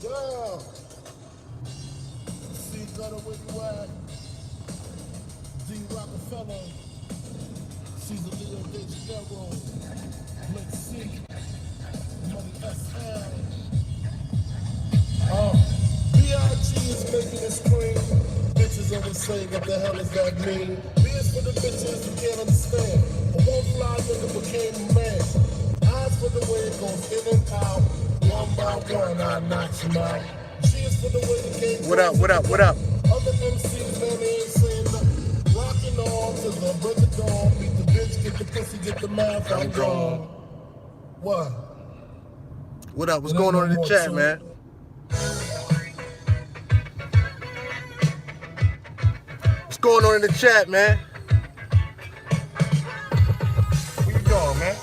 Yeah. See gutter where you at. D Rockefeller. Caesar Leo De Janeiro. Blake C. Money SL. B.I.G. is making it scream. Bitches always say, what the hell does that mean? B is for the bitches you can't understand. A one fly nigga became a man. Eyes for the way it goes in and out. One by one, I knock him out. G is for the way the game goes. What up, what up, what up? Other MCs, man, they ain't saying nothing. Rocking arms as the break of dawn. Beat the bitch, get the pussy, get the math, I'm gone. What? What up? What's going on in the chat, man? What's going on in the chat, man? Where you going, man?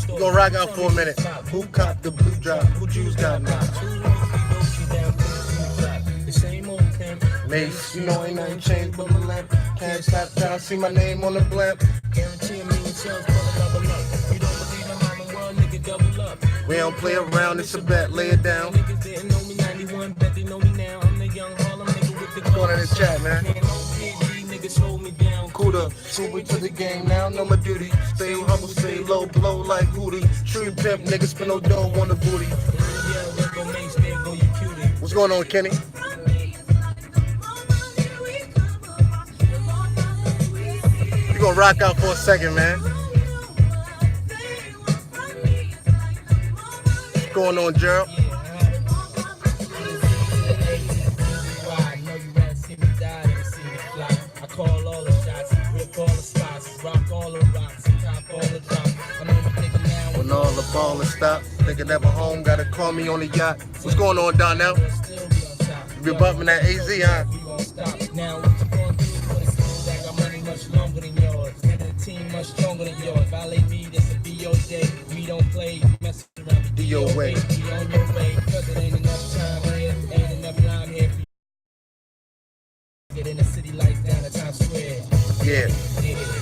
We're gonna rock out for a minute. Who copped the blue drop? Who Jews got knocked? Mace, you know ain't nothing changed but my lamp. Can't stop down, see my name on the blimp. Guarantee a million sales, but double up. You don't believe in how the world, nigga, double up. We don't play around, it's a bet, lay it down. Niggas didn't know me 91, bet they know me now. I'm the young Harlem nigga with the gun. Going in the chat, man. Niggas hold me down. Cooler, super to the game now, know my duty. Stay humble, stay low, blow like Hootie. True pimp, niggas spin no dough on the booty. What's going on, Kenny? We gonna rock out for a second, man. What's going on, Gerald? Call all the shots, rip all the spots, rock all the rocks, top all the drops. I know you thinking now when all the ballin' stop. Thinking never home, gotta call me on the yacht. What's going on, Donnell? You be bumping that AZ, huh? We gon' stop. Now what you gonna do for the skills that got money much longer than yours? And the team much stronger than yours. Violate me, this a be your day. We don't play, mess around, be your way. Be on your way, cause it ain't enough time here, ain't enough line here. Get in the city lights down at Times Square. Yeah.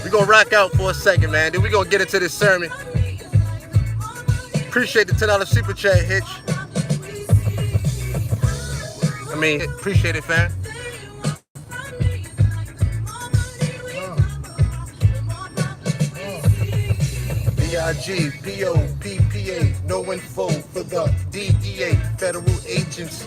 We're gonna rock out for a second, man. Then we're gonna get into this sermon. Appreciate the $10 super chat, Hitch. I mean, appreciate it, fam. B.I.G. P.O.P.P.A. No info for the DEA. Federal agents.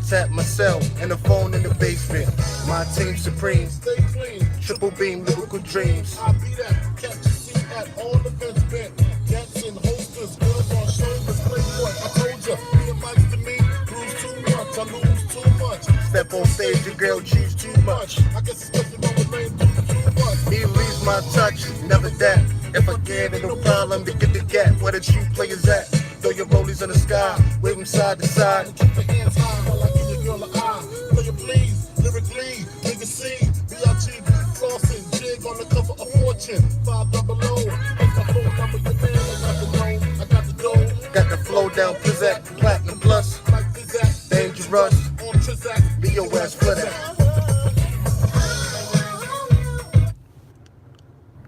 Tap myself and the phone in the basement. My team supreme. Stay clean. Triple beam, lyrical dreams. I be that. Catch a seat at all events bent. Dancing holsters, girls on shoulders. Playboy, I told ya. Be advice to me. Lose too much, I lose too much. Step on stage, your girl choose too much. I guess it's just the wrong name, too much. He leaves my touch, never that. If I get it, no problem to get the gap. Where the true players at? Throw your rollies in the sky, wave them side to side. Keep your hands high while I give your girl an eye. Play it please, lyrically, nigga C, B.I.G. flossing, jig on the cover of Fortune, 500. What's my phone number? Your man, I got the know, I got the dough. Got the flow down, Pizzak, Platinum Plus, like Pizzak, Dangerous, on Trizak, be your ass for that.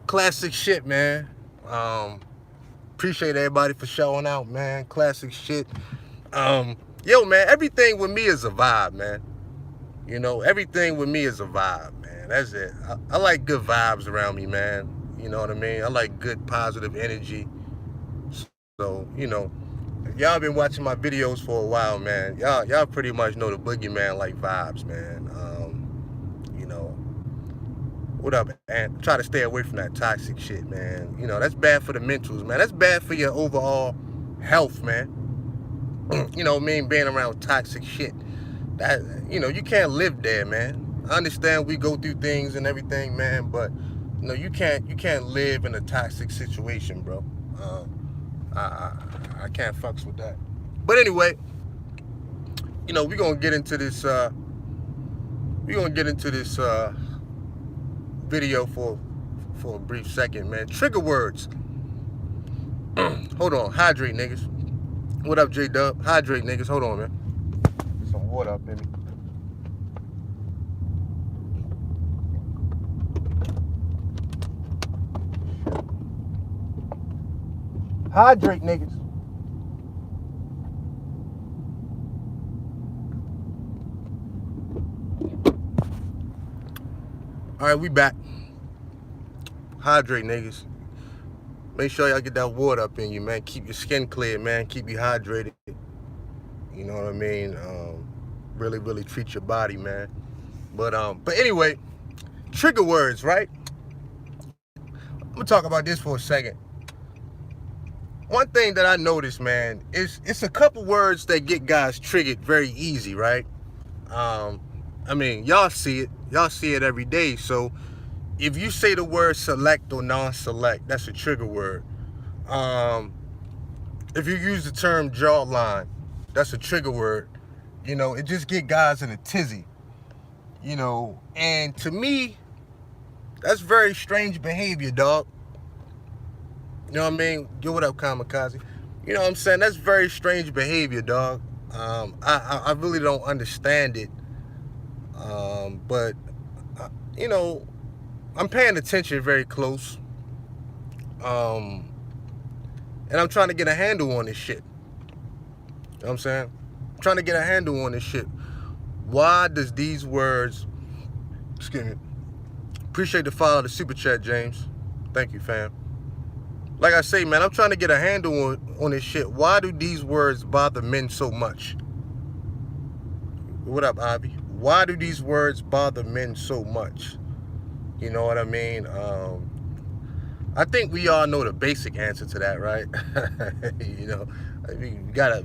Classic shit, man. Appreciate everybody for showing out, man. Classic shit. Yo, man, everything with me is a vibe, man. You know, everything with me is a vibe, man. That's it. I like good vibes around me, man. You know what I mean? I like good, positive energy. So, you know, y'all been watching my videos for a while, man. Y'all pretty much know the boogeyman like vibes, man. You know, what up, man? Try to stay away from that toxic shit, man. You know, that's bad for the mentals, man. That's bad for your overall health, man. You know what I mean? Being around toxic shit. That, you know, you can't live there, man. I understand we go through things and everything, man, but you know, you can't live in a toxic situation, bro. I can't fucks with that. But anyway, you know, we're gonna get into this video for a brief second, man. Trigger words. Hold on, hydrate, niggas. What up, J-Dub? Hydrate, niggas. Hold on, man. Get some water up, baby. Hydrate, niggas. All right, we back. Hydrate, niggas. Make sure y'all get that water up in you, man. Keep your skin clear, man. Keep you hydrated. You know what I mean? Really, really treat your body, man. But anyway, trigger words, right? I'm gonna talk about this for a second. One thing that I noticed, man, is it's a couple words that get guys triggered very easy, right? I mean, y'all see it. Y'all see it every day. So if you say the word select or non-select, that's a trigger word. If you use the term jawline, that's a trigger word. You know, it just get guys in a tizzy. You know, and to me, that's very strange behavior, dog. You know what I mean? Yo, what up, Kamikaze? You know what I'm saying? That's very strange behavior, dog. I really don't understand it. But, you know, I'm paying attention very close. And I'm trying to get a handle on this shit. You know what I'm saying? I'm trying to get a handle on this shit. Why does these words, excuse me, appreciate the follow, the super chat, James. Thank you, fam. Like I say, man, I'm trying to get a handle on this shit. Why do these words bother men so much? What up, Ivy? Why do these words bother men so much? You know what I mean? I think we all know the basic answer to that, right? You know, we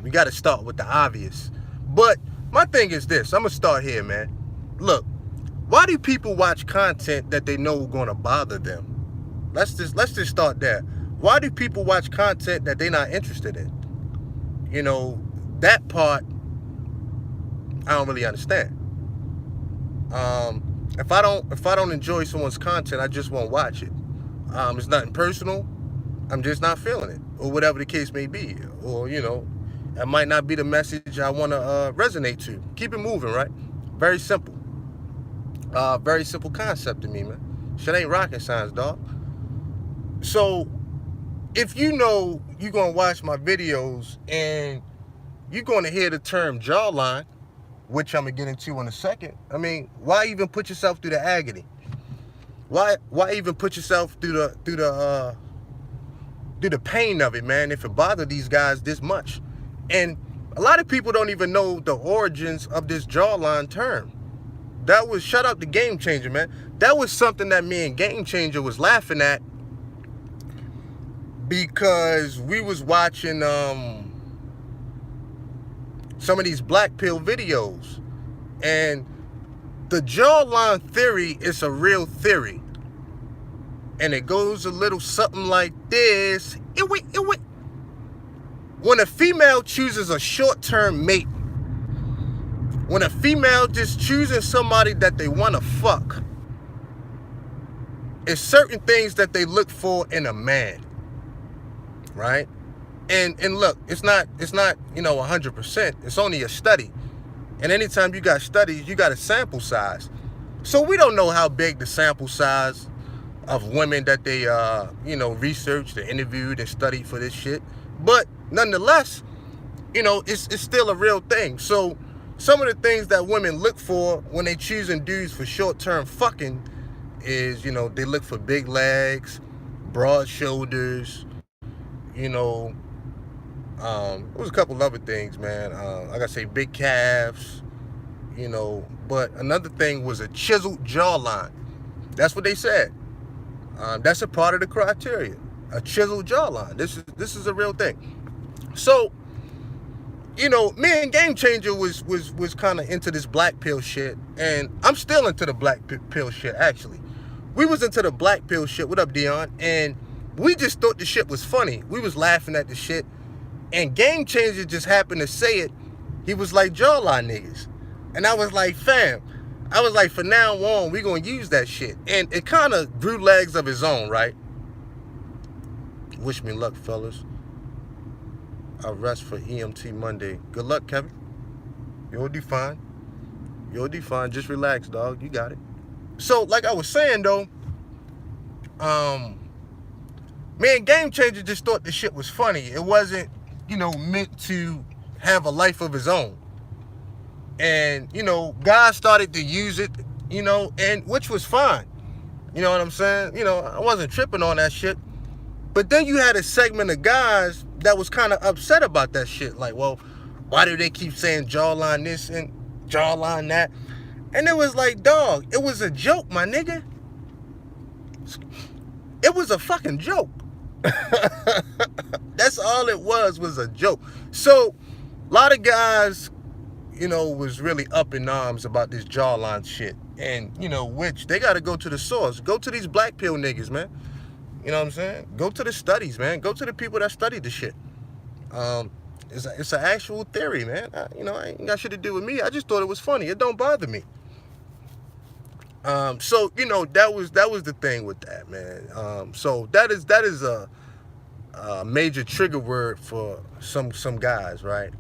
gotta start with the obvious. But my thing is this. I'm gonna start here, man. Look, why do people watch content that they know gonna bother them? Let's just start there. Why do people watch content that they're not interested in? You know, that part I don't really understand. If I don't enjoy someone's content, I just won't watch it. It's nothing personal. I'm just not feeling it, or whatever the case may be. Or, you know, that might not be the message I want to resonate to. Keep it moving, right? Very simple. Very simple concept to me, man. Shit ain't rocket science, dog. So, if you know you're going to watch my videos and you're going to hear the term jawline, which I'm going to get into in a second, I mean, why even put yourself through the agony? Why even put yourself through the pain of it, man, if it bothered these guys this much? And a lot of people don't even know the origins of this jawline term. That was, shout out to Game Changer, man. That was something that me and Game Changer was laughing at, because we was watching some of these black pill videos, and the jawline theory is a real theory, and it goes a little something like this. When a female chooses a short-term mate, when a female just choosing somebody that they want to fuck, it's certain things that they look for in a man, right? And look, it's not you know 100%. It's only a study, and anytime you got studies, you got a sample size. So we don't know how big the sample size of women that they you know, researched and interviewed and studied for this shit, but nonetheless, you know, it's still a real thing. So some of the things that women look for when they choosing dudes for short-term fucking is, you know, they look for big legs, broad shoulders, you know, there was a couple other things, man. Like I say, big calves, you know. But another thing was a chiseled jawline. That's what they said. That's a part of the criteria. A chiseled jawline. This is a real thing. So, you know, me and Game Changer was kind of into this black pill shit, and I'm still into the black pill shit. Actually, we was into the black pill shit. What up, Dion? And we just thought the shit was funny. We was laughing at the shit. And Game Changer just happened to say it. He was like, jawline niggas. And I was like, fam. I was like, for now on, we going to use that shit. And it kind of grew legs of its own, right? Wish me luck, fellas. I'll rest for EMT Monday. Good luck, Kevin. You'll do fine. You'll do fine. Just relax, dog. You got it. So, like I was saying, though, Man, Game Changer just thought the shit was funny. It wasn't, meant to have a life of his own. And, guys started to use it, and which was fine. You know what I'm saying? I wasn't tripping on that shit. But then you had a segment of guys that was kind of upset about that shit. Like, well, why do they keep saying jawline this and jawline that? And it was like, dog, it was a joke, my nigga. It was a fucking joke. That's all it was a joke. So, a lot of guys, was really up in arms about this jawline shit. And, which they got to go to the source. Go to these black pill niggas, man. You know what I'm saying? Go to the studies, man. Go to the people that studied the shit. It's an actual theory, man. I ain't got shit to do with me. I just thought it was funny. It don't bother me. So that was the thing with that, man. So that is a major trigger word for some guys, right?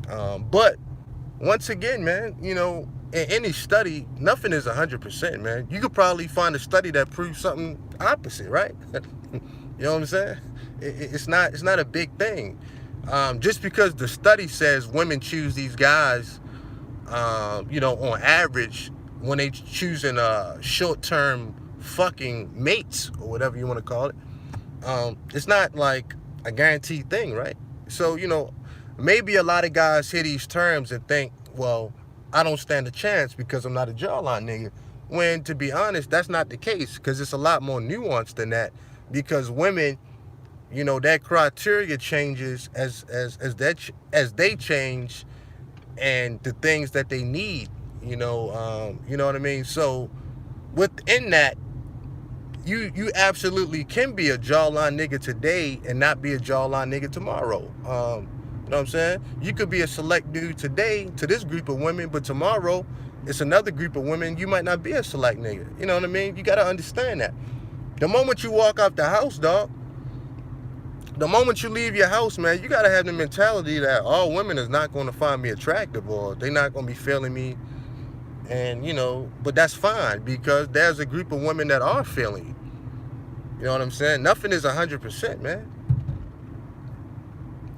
But once again, man, in any study, nothing is 100%, man. You could probably find a study that proves something opposite, right? You know what I'm saying? It's not a big thing. Just because the study says women choose these guys, on average, when they choosing short-term fucking mates or whatever you want to call it, it's not like a guaranteed thing, right? So, maybe a lot of guys hear these terms and think, well, I don't stand a chance because I'm not a jawline nigga. When, to be honest, that's not the case, because it's a lot more nuanced than that. Because women, that criteria changes as they change, and the things that they need. You know what I mean? So within that, you absolutely can be a jawline nigga today and not be a jawline nigga tomorrow. You know what I'm saying? You could be a select dude today to this group of women, but tomorrow it's another group of women. You might not be a select nigga. You know what I mean? You got to understand that. The moment you walk out the house, dog, the moment you leave your house, man, you got to have the mentality that all women is not going to find me attractive, or they're not going to be feeling me. And, but that's fine, because there's a group of women that are feeling you. You know what I'm saying? Nothing is 100%, man.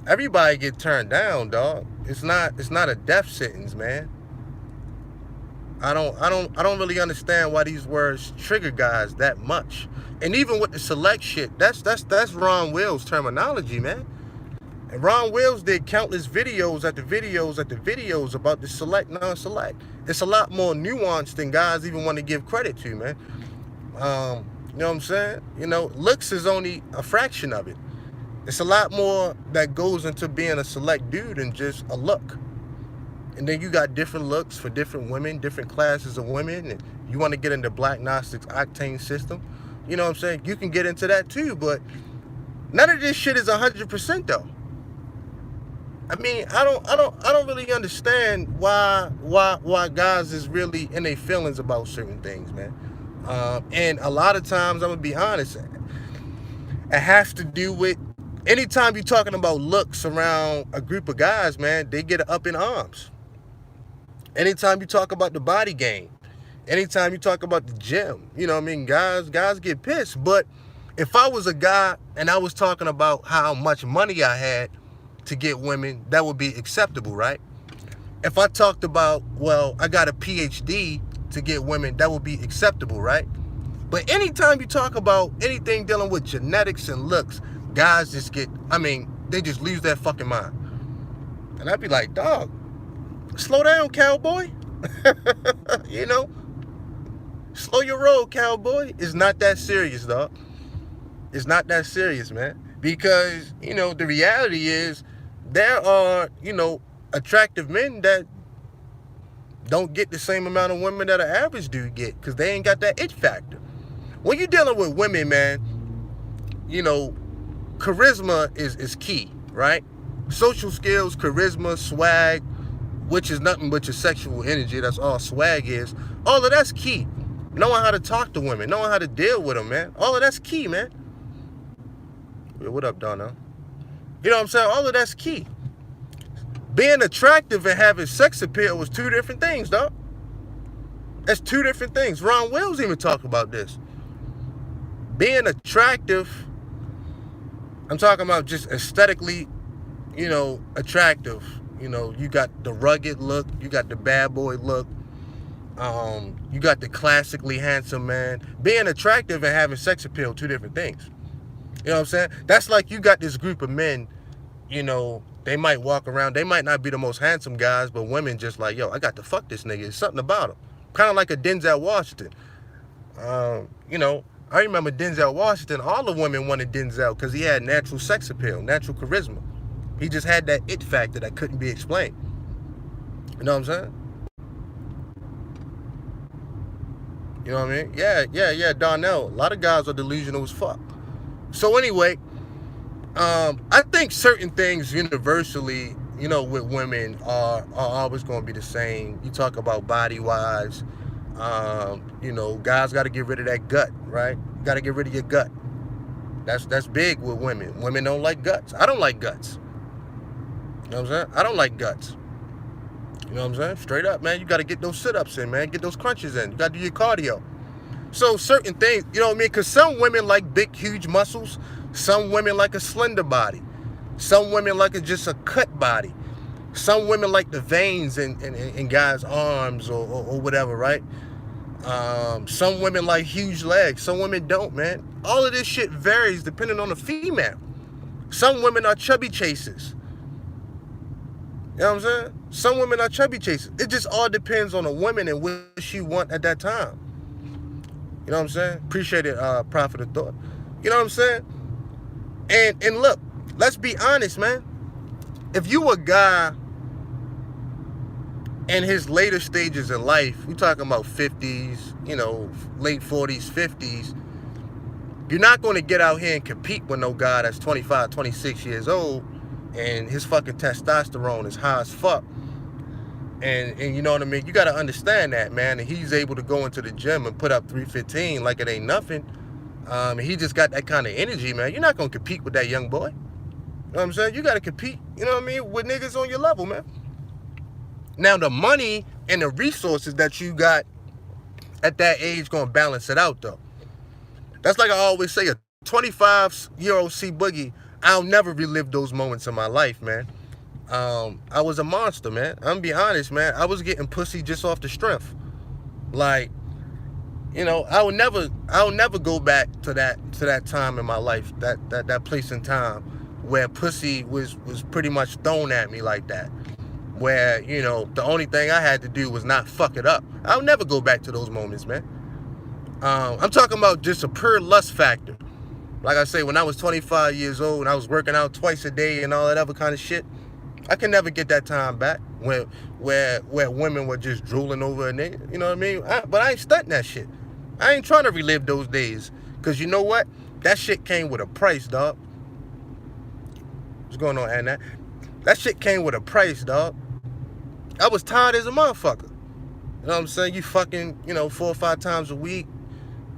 Everybody get turned down, dog. It's not a death sentence, man. I don't really understand why these words trigger guys that much. And even with the select shit, that's Ron Wills' terminology, man. And Ron Wills did countless videos after videos about the select, non-select. It's a lot more nuanced than guys even want to give credit to, man. You know what I'm saying? Looks is only a fraction of it. It's a lot more that goes into being a select dude than just a look. And then you got different looks for different women, different classes of women. And you want to get into Black Gnostics octane system. You know what I'm saying? You can get into that too, but none of this shit is 100% though. I mean, I don't really understand why guys is really in their feelings about certain things, man. And a lot of times, I'm gonna be honest, it has to do with anytime you're talking about looks around a group of guys, man, they get up in arms. Anytime you talk about the body game, anytime you talk about the gym, you know what I mean? Guys get pissed. But if I was a guy and I was talking about how much money I had to get women, that would be acceptable, right? If I talked about, well, I got a PhD to get women, that would be acceptable, right? But anytime you talk about anything dealing with genetics and looks, guys just they just lose their fucking mind. And I'd be like, dog, slow down, cowboy. Slow your roll, cowboy. It's not that serious, dog. It's not that serious, man. Because, the reality is there are, attractive men that don't get the same amount of women that an average dude get, because they ain't got that it factor. When you're dealing with women, man, charisma is key, right? Social skills, charisma, swag, which is nothing but your sexual energy. That's all swag is. All of that's key. Knowing how to talk to women, knowing how to deal with them, man. All of that's key, man. Yo, what up, Donna? You know what I'm saying? All of that's key. Being attractive and having sex appeal was two different things, dog. That's two different things. Ron Wills even talked about this. Being attractive I'm talking about just aesthetically, attractive. You got the rugged look, you got the bad boy look, you got the classically handsome man. Being attractive and having sex appeal, two different things. You know what I'm saying? That's like you got this group of men, they might walk around, they might not be the most handsome guys, but women just like, yo, I got to fuck this nigga. There's something about him. Kind of like a Denzel Washington. I remember Denzel Washington, all the women wanted Denzel because he had natural sex appeal, natural charisma. He just had that it factor that couldn't be explained. You know what I'm saying? You know what I mean? Yeah, Darnell. A lot of guys are delusional as fuck. So anyway, I think certain things universally, with women are always going to be the same. You talk about body-wise, guys got to get rid of that gut, right? You got to get rid of your gut. That's big with women. Women don't like guts. I don't like guts. You know what I'm saying? I don't like guts. You know what I'm saying? Straight up, man. You got to get those sit-ups in, man. Get those crunches in. You got to do your cardio. So certain things, you know what I mean? Because some women like big, huge muscles. Some women like a slender body. Some women like just a cut body. Some women like the veins in guys' arms or whatever, right? Some women like huge legs. Some women don't, man. All of this shit varies depending on the female. Some women are chubby chasers. You know what I'm saying? Some women are chubby chasers. It just all depends on a woman and what she want at that time. You know what I'm saying? Appreciate it, Prophet of Thought. You know what I'm saying? And look, let's be honest, man. If you a guy in his later stages in life, we talking about 50s, late 40s, 50s, you're not going to get out here and compete with no guy that's 25, 26 years old and his fucking testosterone is high as fuck. And you know what I mean? You got to understand that, man. And he's able to go into the gym and put up 315 like it ain't nothing. And he just got that kind of energy, man. You're not going to compete with that young boy. You know what I'm saying? You got to compete, you know what I mean, with niggas on your level, man. Now, the money and the resources that you got at that age going to balance it out, though. That's like I always say, a 25-year-old C-Boogie, I'll never relive those moments in my life, man. I was a monster, man. I'm gonna be honest, man. I was getting pussy just off the strength. Like, I'll never go back to that time in my life, that place in time where pussy was pretty much thrown at me like that. Where, the only thing I had to do was not fuck it up. I'll never go back to those moments, man. I'm talking about just a pure lust factor. Like I say, when I was 25 years old and I was working out twice a day and all that other kind of shit, I can never get that time back where women were just drooling over a nigga. You know what I mean? But I ain't stunting that shit. I ain't trying to relive those days. Because you know what? That shit came with a price, dog. What's going on, Anna? That shit came with a price, dog. I was tired as a motherfucker. You know what I'm saying? You fucking, 4 or 5 times a week.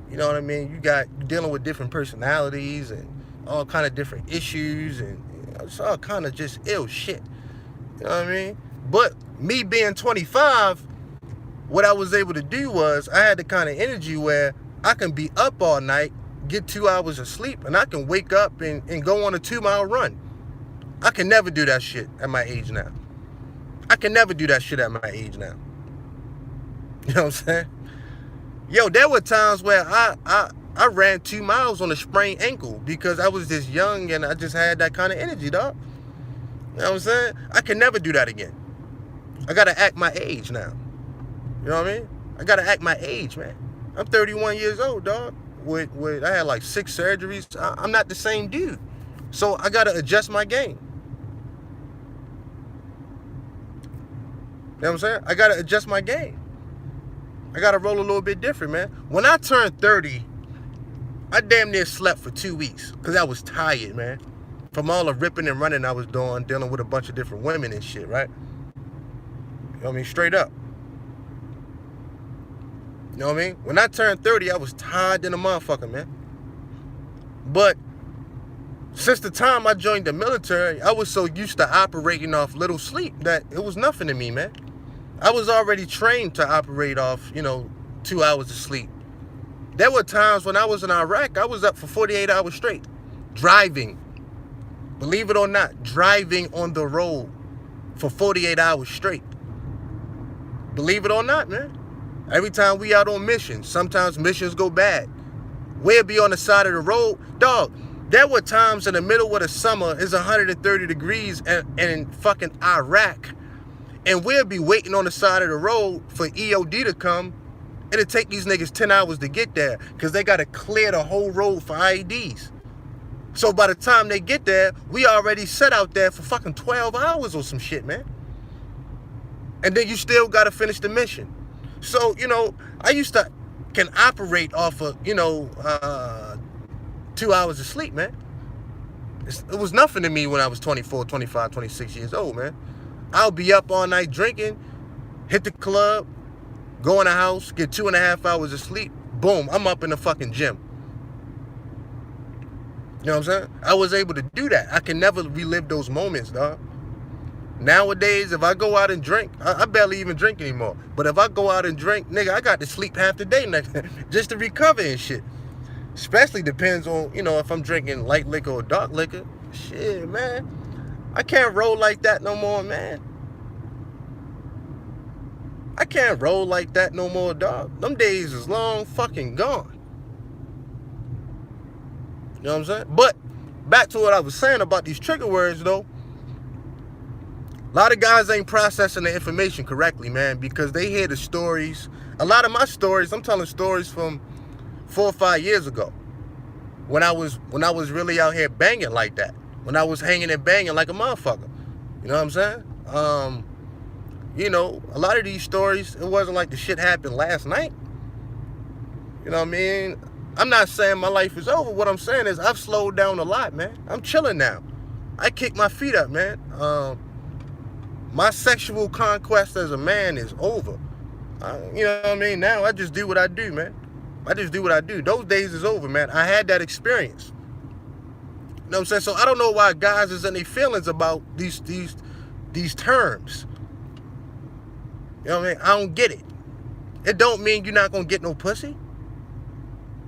You know what I mean? You're dealing with different personalities and all kind of different issues and it's all kind of just ill shit. You know what I mean? But me being 25, what I was able to do was I had the kind of energy where I can be up all night, get 2 hours of sleep, and I can wake up and go on a 2-mile run. I can never do that shit at my age now. I can never do that shit at my age now. You know what I'm saying? Yo, there were times where I ran 2 miles on a sprained ankle because I was just young and I just had that kind of energy, dog. You know what I'm saying? I can never do that again. I gotta act my age now. You know what I mean? I gotta act my age, man. I'm 31 years old, dog. I had like 6 surgeries. I'm not the same dude. So I gotta adjust my game. You know what I'm saying? I gotta adjust my game. I gotta roll a little bit different, man. When I turned 30, I damn near slept for 2 weeks because I was tired, man. From all the ripping and running I was doing, dealing with a bunch of different women and shit, right? You know what I mean? Straight up. You know what I mean? When I turned 30, I was tired than a motherfucker, man. But since the time I joined the military, I was so used to operating off little sleep that it was nothing to me, man. I was already trained to operate off, 2 hours of sleep. There were times when I was in Iraq, I was up for 48 hours straight, driving. Believe it or not, driving on the road for 48 hours straight. Believe it or not, man. Every time we out on missions, sometimes missions go bad. We'll be on the side of the road. Dog, there were times in the middle of the summer, it's 130 degrees in fucking Iraq. And we'll be waiting on the side of the road for EOD to come. It'll take these niggas 10 hours to get there because they got to clear the whole road for IEDs. So by the time they get there, we already set out there for fucking 12 hours or some shit, man. And then you still got to finish the mission. So, you know, I used to can operate off of, 2 hours of sleep, man. It was nothing to me when I was 24, 25, 26 years old, man. I'll be up all night drinking, hit the club, go in the house, get 2.5 hours of sleep. Boom, I'm up in the fucking gym. You know what I'm saying? I was able to do that. I can never relive those moments, dog. Nowadays, if I go out and drink, I barely even drink anymore. But if I go out and drink, nigga, I got to sleep half the day next just to recover and shit. Especially depends on, if I'm drinking light liquor or dark liquor. Shit, man. I can't roll like that no more, man. I can't roll like that no more, dog. Them days is long fucking gone. You know what I'm saying? But back to what I was saying about these trigger words, though. A lot of guys ain't processing the information correctly, man, because they hear the stories. A lot of my stories, I'm telling stories from 4 or 5 years ago, when I was really out here banging like that, when I was hanging and banging like a motherfucker. You know what I'm saying? A lot of these stories, it wasn't like the shit happened last night. You know what I mean? I'm not saying my life is over. What I'm saying is I've slowed down a lot, man. I'm chilling now. I kick my feet up, man. My sexual conquest as a man is over. You know what I mean? Now I just do what I do, man. I just do what I do. Those days is over, man. I had that experience. You know what I'm saying? So I don't know why guys is in their feelings about these terms. You know what I mean? I don't get it. It don't mean you're not gonna get no pussy.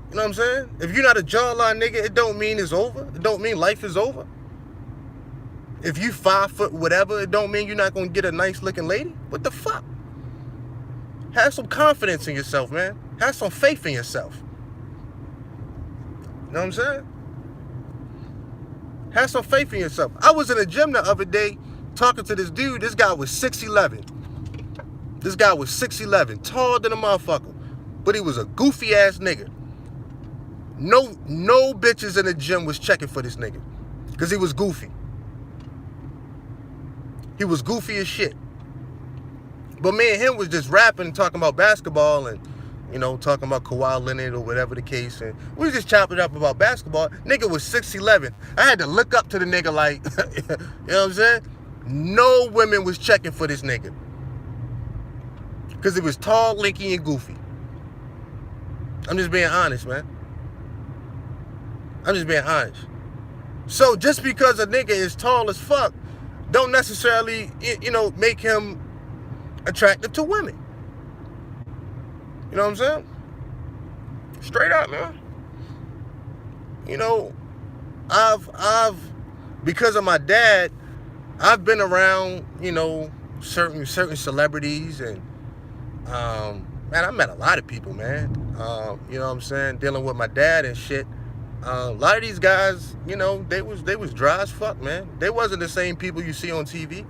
You know what I'm saying? If you're not a jawline nigga, it don't mean it's over. It don't mean life is over. If you 5 foot whatever, it don't mean you're not gonna get a nice looking lady. What the fuck? Have some confidence in yourself, man. Have some faith in yourself. You know what I'm saying? Have some faith in yourself. I was in a gym the other day talking to this dude. This guy was 6'11". This guy was 6'11", taller than a motherfucker. But he was a goofy ass nigga. No bitches in the gym was checking for this nigga. Because he was goofy. He was goofy as shit. But me and him was just rapping, talking about basketball and, talking about Kawhi Leonard or whatever the case. And we was just chopping up about basketball. Nigga was 6'11". I had to look up to the nigga like, you know what I'm saying? No women was checking for this nigga. Because he was tall, lanky, and goofy. I'm just being honest, man. I'm just being honest. So just because a nigga is tall as fuck, don't necessarily, make him attractive to women. You know what I'm saying? Straight up, man. I've because of my dad, I've been around, certain celebrities and man, I met a lot of people, man. You know what I'm saying? Dealing with my dad and shit. A lot of these guys, they was dry as fuck, man. They wasn't the same people you see on TV.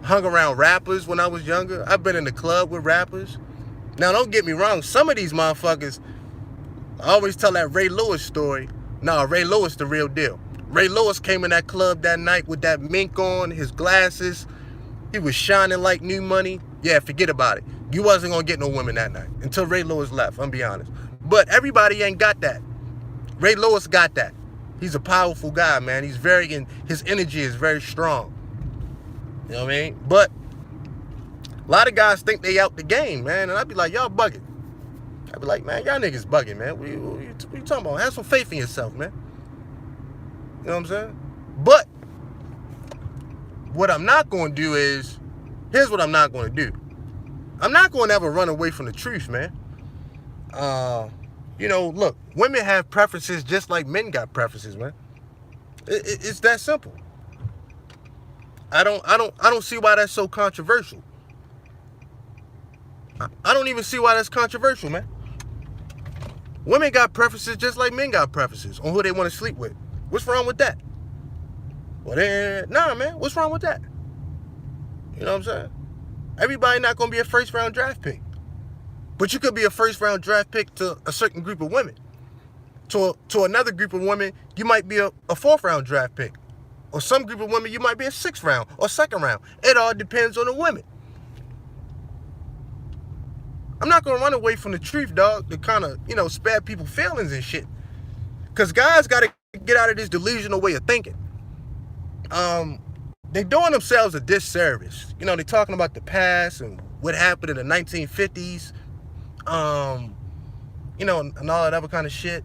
Hung around rappers when I was younger. I've been in the club with rappers. Now, don't get me wrong. Some of these motherfuckers, I always tell that Ray Lewis story. No, Ray Lewis the real deal. Ray Lewis came in that club that night with that mink on, his glasses. He was shining like new money. Yeah, forget about it. You wasn't going to get no women that night until Ray Lewis left, I'm be honest. But everybody ain't got that. Ray Lewis got that. He's a powerful guy, man. His energy is very strong. You know what I mean? But a lot of guys think they out the game, man. And I'd be like, y'all bugging. I'd be like, man, y'all niggas bugging, man. What you talking about? Have some faith in yourself, man. You know what I'm saying? But what I'm not going to do is, here's what I'm not going to do. I'm not going to ever run away from the truth, man. Look, women have preferences just like men got preferences, man. It's that simple. I don't see why that's so controversial. I don't even see why that's controversial, man. Women got preferences just like men got preferences on who they want to sleep with. What's wrong with that? Well, then, nah, man. What's wrong with that? You know what I'm saying? Everybody not going to be a first round draft pick. But you could be a first round draft pick to a certain group of women. To another group of women, you might be a fourth round draft pick. Or some group of women, you might be a sixth round or second round. It all depends on the women. I'm not going to run away from the truth, dog, to kind of, spare people's feelings and shit. Because guys got to get out of this delusional way of thinking. They're doing themselves a disservice. They're talking about the past and what happened in the 1950s, and all that other kind of shit.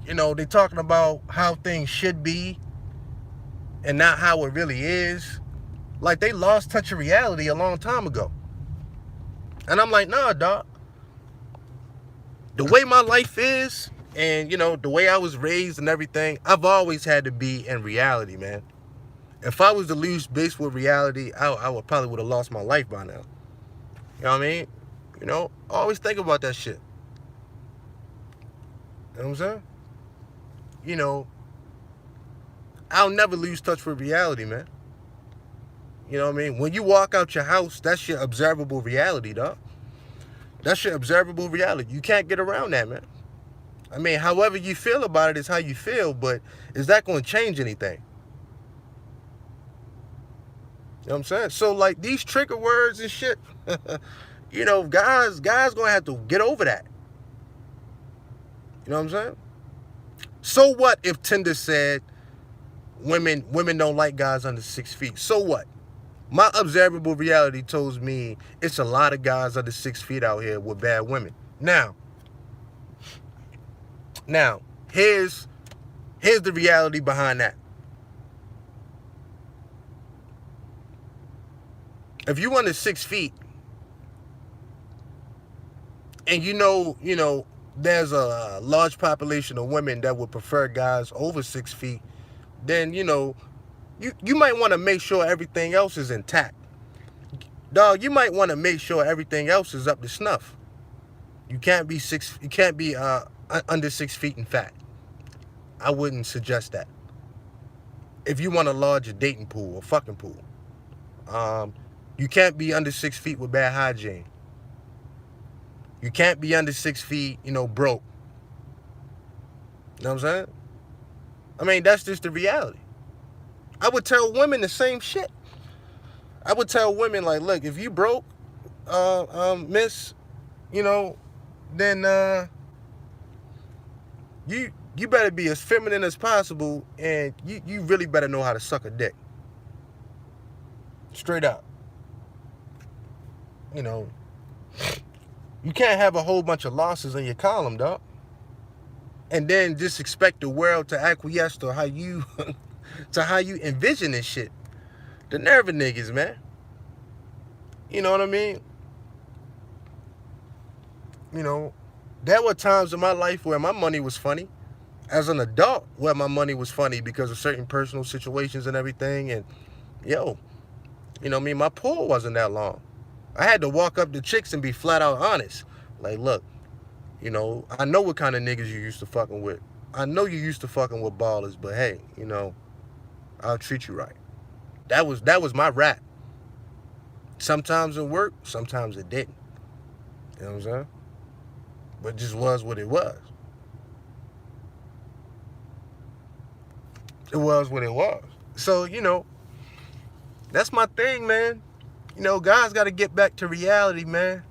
They're talking about how things should be and not how it really is. Like, they lost touch of reality a long time ago. And I'm like, nah, dog. The way my life is and, the way I was raised and everything, I've always had to be in reality, man. If I was to lose base with reality, I would probably would have lost my life by now. You know what I mean? I always think about that shit. You know what I'm saying? I'll never lose touch with reality, man. You know what I mean? When you walk out your house, that's your observable reality, dog. That's your observable reality. You can't get around that, man. I mean, however you feel about it is how you feel, but is that going to change anything? You know what I'm saying? So, like, these trigger words and shit, guys going to have to get over that. You know what I'm saying? So what if Tinder said women don't like guys under 6 feet? So what? My observable reality tells me it's a lot of guys under 6 feet out here with bad women. Now, here's the reality behind that. If you under 6 feet and there's a large population of women that would prefer guys over 6 feet, then, you might want to make sure everything else is intact. Dog, you might want to make sure everything else is up to snuff. You can't be under 6 feet in fat. I wouldn't suggest that. If you want a larger dating pool or fucking pool. You can't be under 6 feet with bad hygiene. You can't be under 6 feet, broke. You know what I'm saying? I mean, that's just the reality. I would tell women the same shit. I would tell women, like, look, if you broke, miss, then you better be as feminine as possible, and you really better know how to suck a dick. Straight up. You can't have a whole bunch of losses in your column, dog. And then just expect the world to acquiesce to how you envision this shit. The nerve of niggas, man. You know what I mean? There were times in my life where my money was funny. As an adult, where my money was funny because of certain personal situations and everything. And, my pool wasn't that long. I had to walk up to chicks and be flat out honest. Like, look, I know what kind of niggas you used to fucking with. I know you used to fucking with ballers, but hey, I'll treat you right. That was my rap. Sometimes it worked, sometimes it didn't. You know what I'm saying? But it just was what it was. It was what it was. So, that's my thing, man. Guys got to get back to reality, man.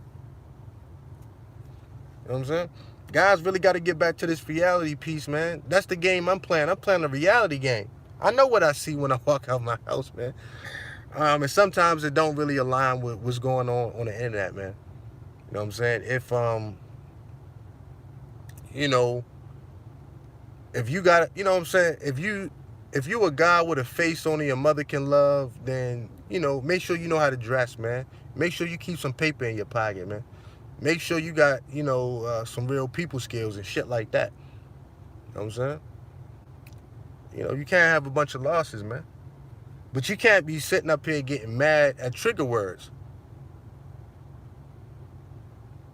You know what I'm saying? Guys really got to get back to this reality piece, man. That's the game I'm playing. I'm playing a reality game. I know what I see when I walk out my house, man. And sometimes it don't really align with what's going on the internet, man. You know what I'm saying? If you got, you know what I'm saying? If you a guy with a face only a mother can love, then, make sure you know how to dress, man. Make sure you keep some paper in your pocket, man. Make sure you got, some real people skills and shit like that. You know what I'm saying? You can't have a bunch of losses, man. But you can't be sitting up here getting mad at trigger words.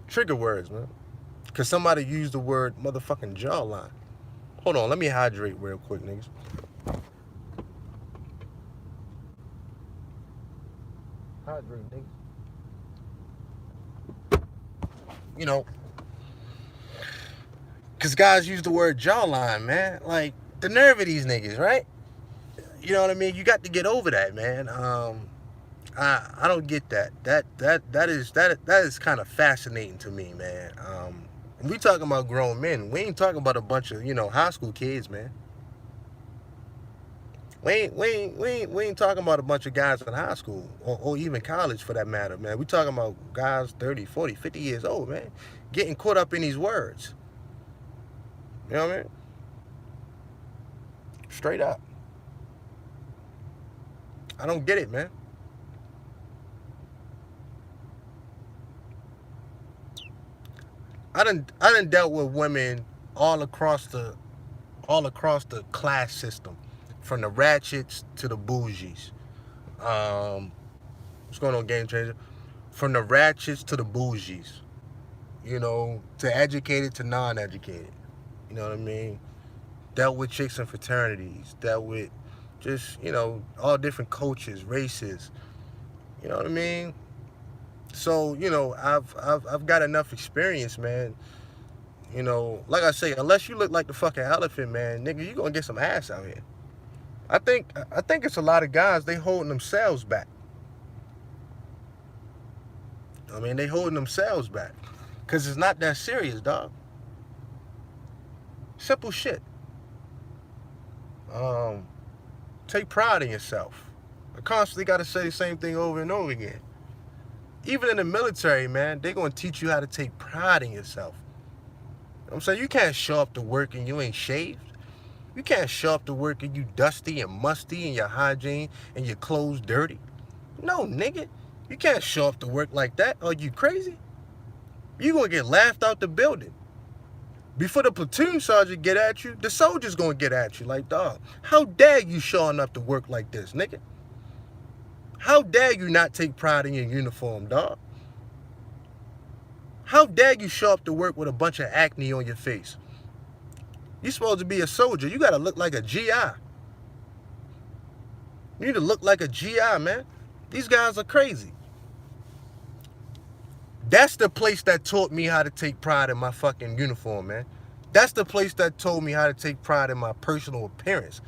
Trigger words, man. Because somebody used the word motherfucking jawline. Hold on, let me hydrate real quick, niggas. Hydrate, niggas. You know, because guys use the word jawline, man. Like, the nerve of these niggas, right? You know what I mean? You got to get over that, man. I don't get that. That is kind of fascinating to me, man. We talking about grown men. We ain't talking about a bunch of, high school kids, man. We ain't talking about a bunch of guys in high school or even college for that matter, man. We talking about guys 30, 40, 50 years old, man, getting caught up in these words. You know what I mean? Straight up. I don't get it, man. I done dealt with women all across the class system, from the ratchets to the bougies. What's going on, Game Changer? From the ratchets to the bougies, to educated to non-educated. You know what I mean? Dealt with chicks in fraternities, dealt with just, all different cultures, races. You know what I mean? So, I've got enough experience, man. Like I say, unless you look like the fucking elephant, man, nigga, you gonna get some ass out here. I think it's a lot of guys, they holding themselves back. I mean, they holding themselves back. Because it's not that serious, dog. Simple shit. Take pride in yourself. I constantly got to say the same thing over and over again. Even in the military, man, they're going to teach you how to take pride in yourself. You know what I'm saying? You can't show up to work and you ain't shaved. You can't show up to work and you dusty and musty and your hygiene and your clothes dirty. No, nigga. You can't show up to work like that. Are you crazy? You going to get laughed out the building. Before the platoon sergeant get at you, the soldier's going to get at you. Like, dog, how dare you showing up to work like this, nigga? How dare you not take pride in your uniform, dog? How dare you show up to work with a bunch of acne on your face? You're supposed to be a soldier. You got to look like a GI. You need to look like a GI, man. These guys are crazy. That's the place that taught me how to take pride in my fucking uniform, man. That's the place that told me how to take pride in my personal appearance.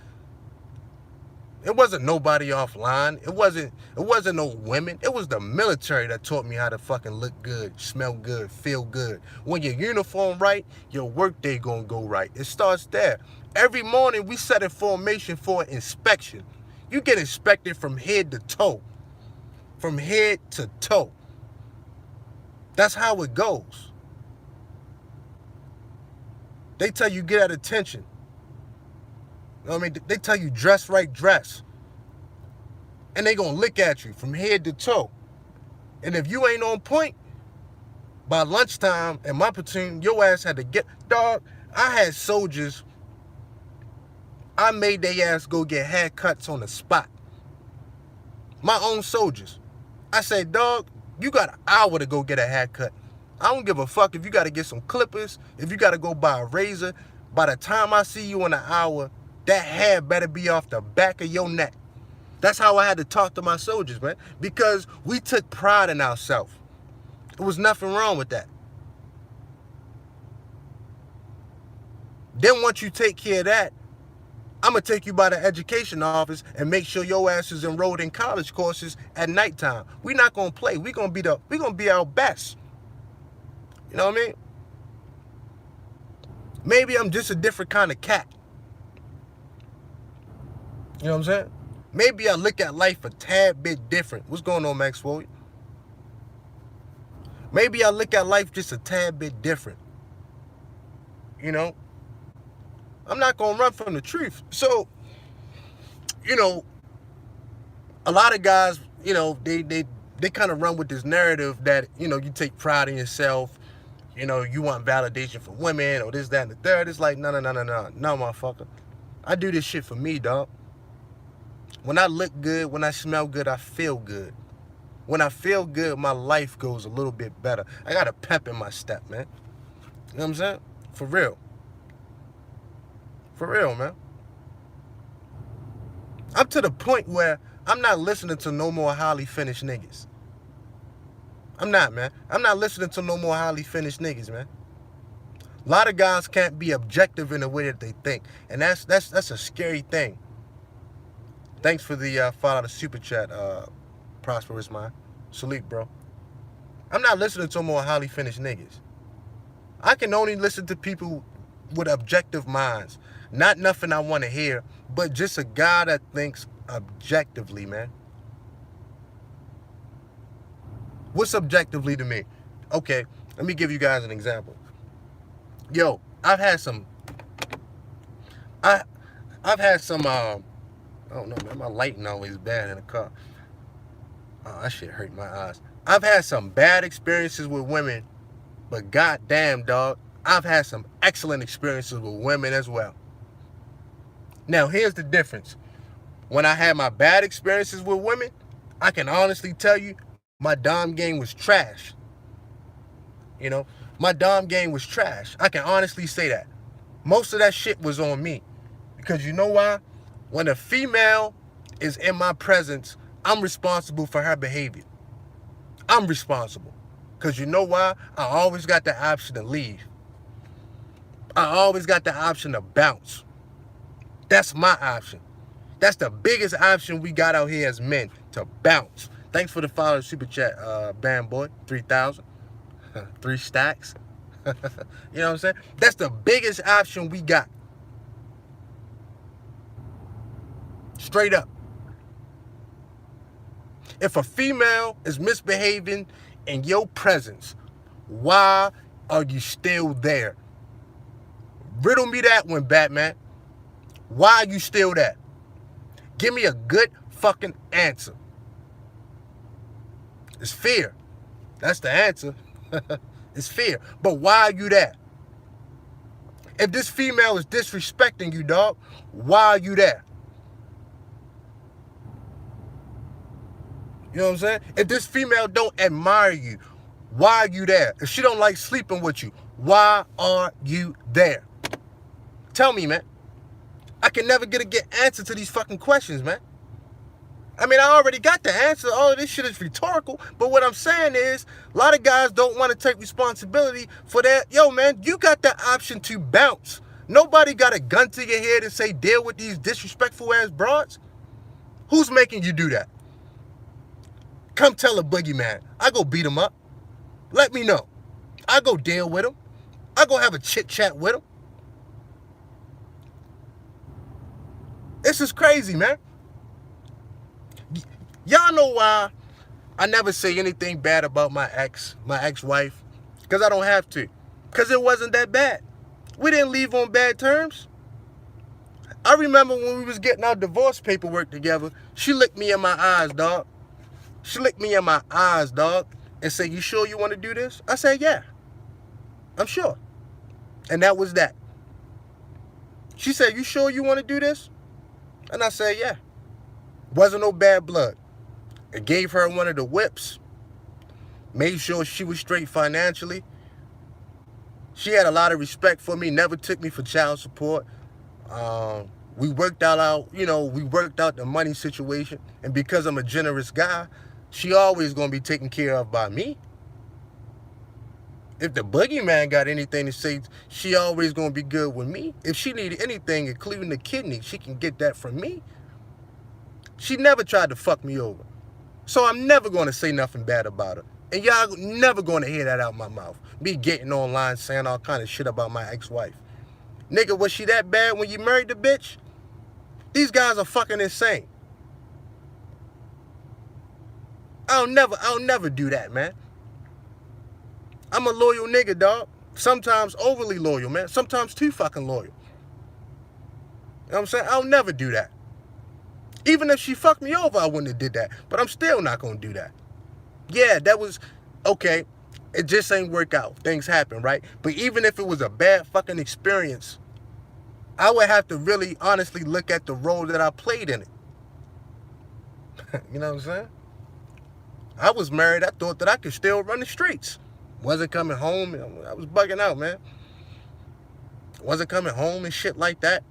It wasn't nobody offline. It wasn't no women. It was the military that taught me how to fucking look good, smell good, feel good. When your uniform right, your work day gonna go right. It starts there. Every morning we set in formation for an inspection. You get inspected from head to toe. From head to toe. That's how it goes. They tell you get at attention. You know what I mean? They tell you dress right, dress. And they gonna look at you from head to toe. And if you ain't on point, by lunchtime in my platoon, your ass had to get, dog, I had soldiers, I made their ass go get haircuts on the spot. My own soldiers. I said, dog, you got an hour to go get a haircut. I don't give a fuck if you got to get some clippers, if you got to go buy a razor. By the time I see you in an hour, that hair better be off the back of your neck. That's how I had to talk to my soldiers, man, because we took pride in ourselves. There was nothing wrong with that. Then once you take care of that, I'm going to take you by the education office and make sure your ass is enrolled in college courses at nighttime. We're not going to play. We're going to be our best. You know what I mean? Maybe I'm just a different kind of cat. You know what I'm saying? Maybe I look at life a tad bit different. What's going on, Maxwell? Maybe I look at life just a tad bit different. You know? I'm not going to run from the truth. So, a lot of guys, they kind of run with this narrative that, you take pride in yourself. You want validation from women or this, that, and the third. It's like, no, motherfucker. I do this shit for me, dog. When I look good, when I smell good, I feel good. When I feel good, my life goes a little bit better. I got a pep in my step, man. You know what I'm saying? For real. For real, man. I'm to the point where I'm not listening to no more highly finished niggas. I'm not, man. I'm not listening to no more highly finished niggas, man. A lot of guys can't be objective in the way that they think. And that's a scary thing. Thanks for the follow the super chat, Prosperous Mind. Salute, bro. I'm not listening to more highly finished niggas. I can only listen to people with objective minds. Not nothing I want to hear, but just a guy that thinks objectively, man. What's objectively to me? Okay, let me give you guys an example. Yo, I've had some, I don't know, man, my lighting always bad in the car. Oh, that shit hurt my eyes. I've had some bad experiences with women, but goddamn, dog, I've had some excellent experiences with women as well. Now, here's the difference. When I had my bad experiences with women, I can honestly tell you, my dom game was trash. You know, my dom game was trash. I can honestly say that. Most of that shit was on me. Because you know why? When a female is in my presence, I'm responsible for her behavior. I'm responsible. Because you know why? I always got the option to leave. I always got the option to bounce. That's my option. That's the biggest option we got out here as men, to bounce. Thanks for the follow super chat, Band Boy, 3,000. 3 stacks. You know what I'm saying? That's the biggest option we got. Straight up. If a female is misbehaving in your presence, why are you still there? Riddle me that one, Batman. Why are you still there? Give me a good fucking answer. It's fear. That's the answer. It's fear. But why are you there? If this female is disrespecting you, dog, why are you there? You know what I'm saying? If this female don't admire you, why are you there? If she don't like sleeping with you, why are you there? Tell me, man. I can never get a good answer to these fucking questions, man. I mean, I already got the answer. Oh, this shit is rhetorical. But what I'm saying is, a lot of guys don't want to take responsibility for that. Yo, man, you got the option to bounce. Nobody got a gun to your head and say, deal with these disrespectful ass broads. Who's making you do that? Come tell a boogeyman. I go beat him up. Let me know. I go deal with him. I go have a chit chat with him. This is crazy, man. Y'all know why I never say anything bad about my ex-wife? Because I don't have to. Because it wasn't that bad. We didn't leave on bad terms. I remember when we was getting our divorce paperwork together, she looked me in my eyes, dog. She looked me in my eyes, dog, and said, you sure you want to do this? I said, yeah, I'm sure. And that was that. She said, you sure you want to do this? And I said, yeah. Wasn't no bad blood. I gave her one of the whips. Made sure she was straight financially. She had a lot of respect for me. Never took me for child support. We worked out the money situation. And because I'm a generous guy, she always going to be taken care of by me. If the boogeyman got anything to say, she always going to be good with me. If she needed anything, including the kidney, she can get that from me. She never tried to fuck me over. So I'm never going to say nothing bad about her. And y'all never going to hear that out my mouth. Me getting online saying all kind of shit about my ex-wife. Nigga, was she that bad when you married the bitch? These guys are fucking insane. I'll never do that, man. I'm a loyal nigga, dog. Sometimes overly loyal, man. Sometimes too fucking loyal. You know what I'm saying? I'll never do that. Even if she fucked me over, I wouldn't have did that. But I'm still not going to do that. Yeah, that was, okay, it just ain't work out. Things happen, right? But even if it was a bad fucking experience, I would have to really honestly look at the role that I played in it. You know what I'm saying? I was married. I thought that I could still run the streets. Wasn't coming home. I was bugging out, man. Wasn't coming home and shit like that.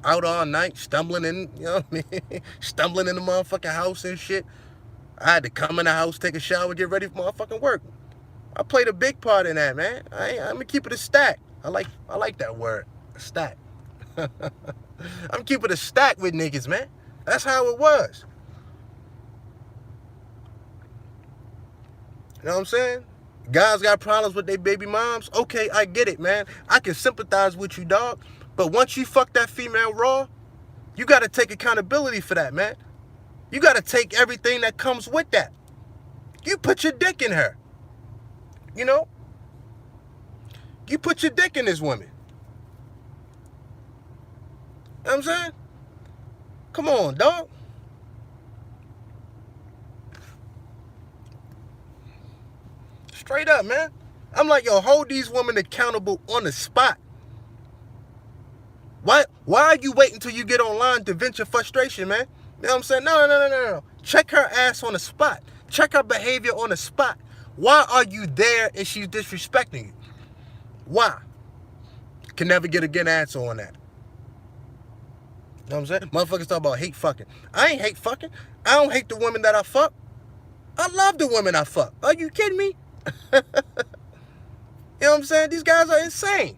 Out all night, stumbling in, you know what I mean? Stumbling in the motherfucking house and shit. I had to come in the house, take a shower, get ready for motherfucking work. I played a big part in that, man. I'm gonna keep it a stack. I like that word, a stack. I'm keeping a stack with niggas, man. That's how it was. You know what I'm saying? Guys got problems with their baby moms. Okay, I get it, man. I can sympathize with you, dog. But once you fuck that female raw, you got to take accountability for that, man. You got to take everything that comes with that. You put your dick in her. You know? You put your dick in this woman. You know what I'm saying? Come on, dog. Straight up, man. I'm like, yo, hold these women accountable on the spot. Why are you waiting until you get online to vent your frustration, man? You know what I'm saying? No. Check her ass on the spot. Check her behavior on the spot. Why are you there and she's disrespecting you? Why? Can never get a good answer on that. You know what I'm saying? Motherfuckers talk about hate fucking. I ain't hate fucking. I don't hate the women that I fuck. I love the women I fuck. Are you kidding me? You know what I'm saying? These guys are insane.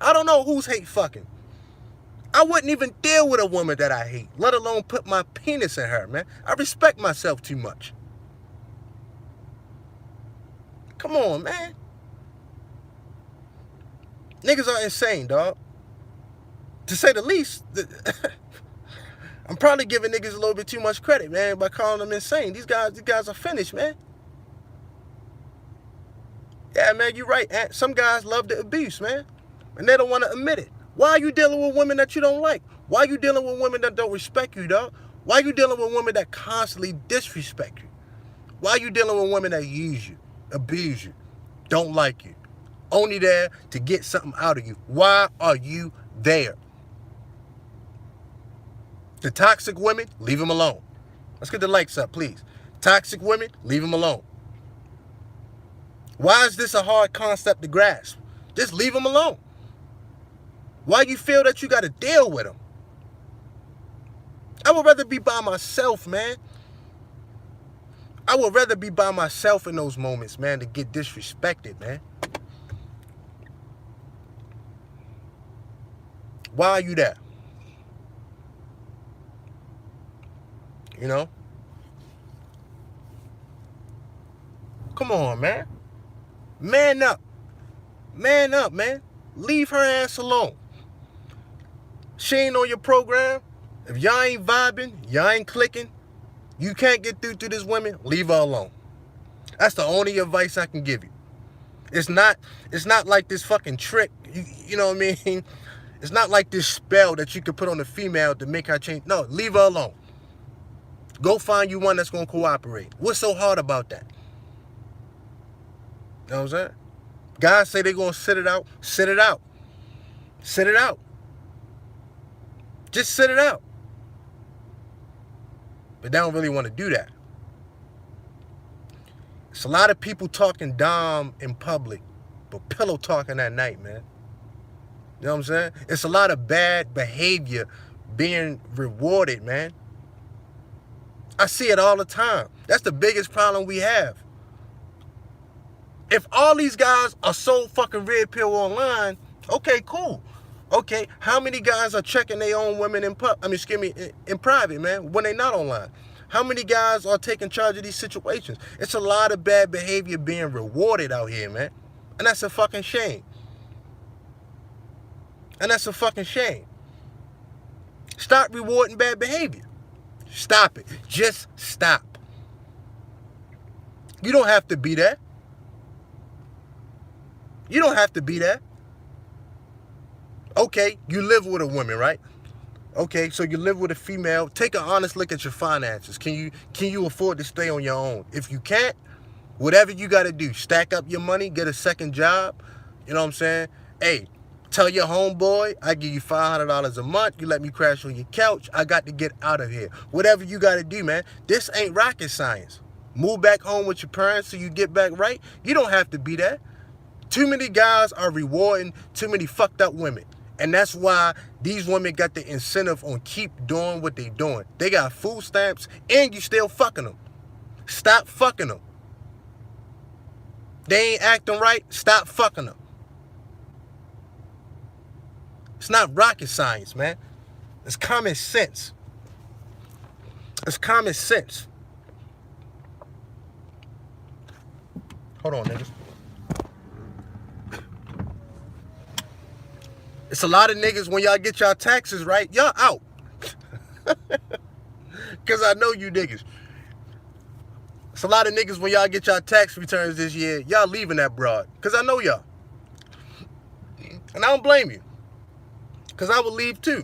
I don't know who's hate fucking. I wouldn't even deal with a woman that I hate, let alone put my penis in her, man. I respect myself too much. Come on, man. Niggas are insane, dog. To say the least, I'm probably giving niggas a little bit too much credit, man, by calling them insane. These guys are finished, man. Yeah, man, you're right. Some guys love the abuse, man. And they don't want to admit it. Why are you dealing with women that you don't like? Why are you dealing with women that don't respect you, dog? Why are you dealing with women that constantly disrespect you? Why are you dealing with women that use you, abuse you, don't like you, only there to get something out of you? Why are you there? The toxic women, leave them alone. Let's get the likes up, please. Toxic women, leave them alone. Why is this a hard concept to grasp? Just leave them alone. Why you feel that you got to deal with them? I would rather be by myself, man. I would rather be by myself in those moments, man, to get disrespected, man. Why are you there? You know? Come on, man. Man up. Man up, man. Leave her ass alone. She ain't on your program. If y'all ain't vibing, y'all ain't clicking, you can't get through to this woman, leave her alone. That's the only advice I can give you. It's not like this fucking trick, you know what I mean? It's not like this spell that you can put on a female to make her change. No, leave her alone. Go find you one that's going to cooperate. What's so hard about that? You know what I'm saying? Guys say they're going to sit it out. Sit it out. Sit it out. Just sit it out. But they don't really want to do that. It's a lot of people talking dom in public, but pillow talking at night, man. You know what I'm saying? It's a lot of bad behavior being rewarded, man. I see it all the time. That's the biggest problem we have. If all these guys are so fucking red pill online, okay, cool. Okay, how many guys are checking their own women in private, man, when they not online? How many guys are taking charge of these situations? It's a lot of bad behavior being rewarded out here, man. And that's a fucking shame. And that's a fucking shame. Stop rewarding bad behavior. Stop it. Just stop. You don't have to be that. You don't have to be that. Okay, you live with a woman, right? Okay, so you live with a female. Take an honest look at your finances. Can you afford to stay on your own? If you can't, whatever you got to do, stack up your money, get a second job. You know what I'm saying? Hey, Tell your homeboy, I give you $500 a month. You let me crash on your couch. I got to get out of here. Whatever you got to do, man. This ain't rocket science. Move back home with your parents so you get back right. You don't have to be that. Too many guys are rewarding too many fucked up women. And that's why these women got the incentive on keep doing what they doing. They got food stamps and you still fucking them. Stop fucking them. They ain't acting right. Stop fucking them. It's not rocket science, man. It's common sense. It's common sense. Hold on, niggas. It's a lot of niggas when y'all get y'all taxes right, y'all out. Because I know you niggas. It's a lot of niggas when y'all get y'all tax returns this year, y'all leaving that broad. Because I know y'all. And I don't blame you. Because I would leave too.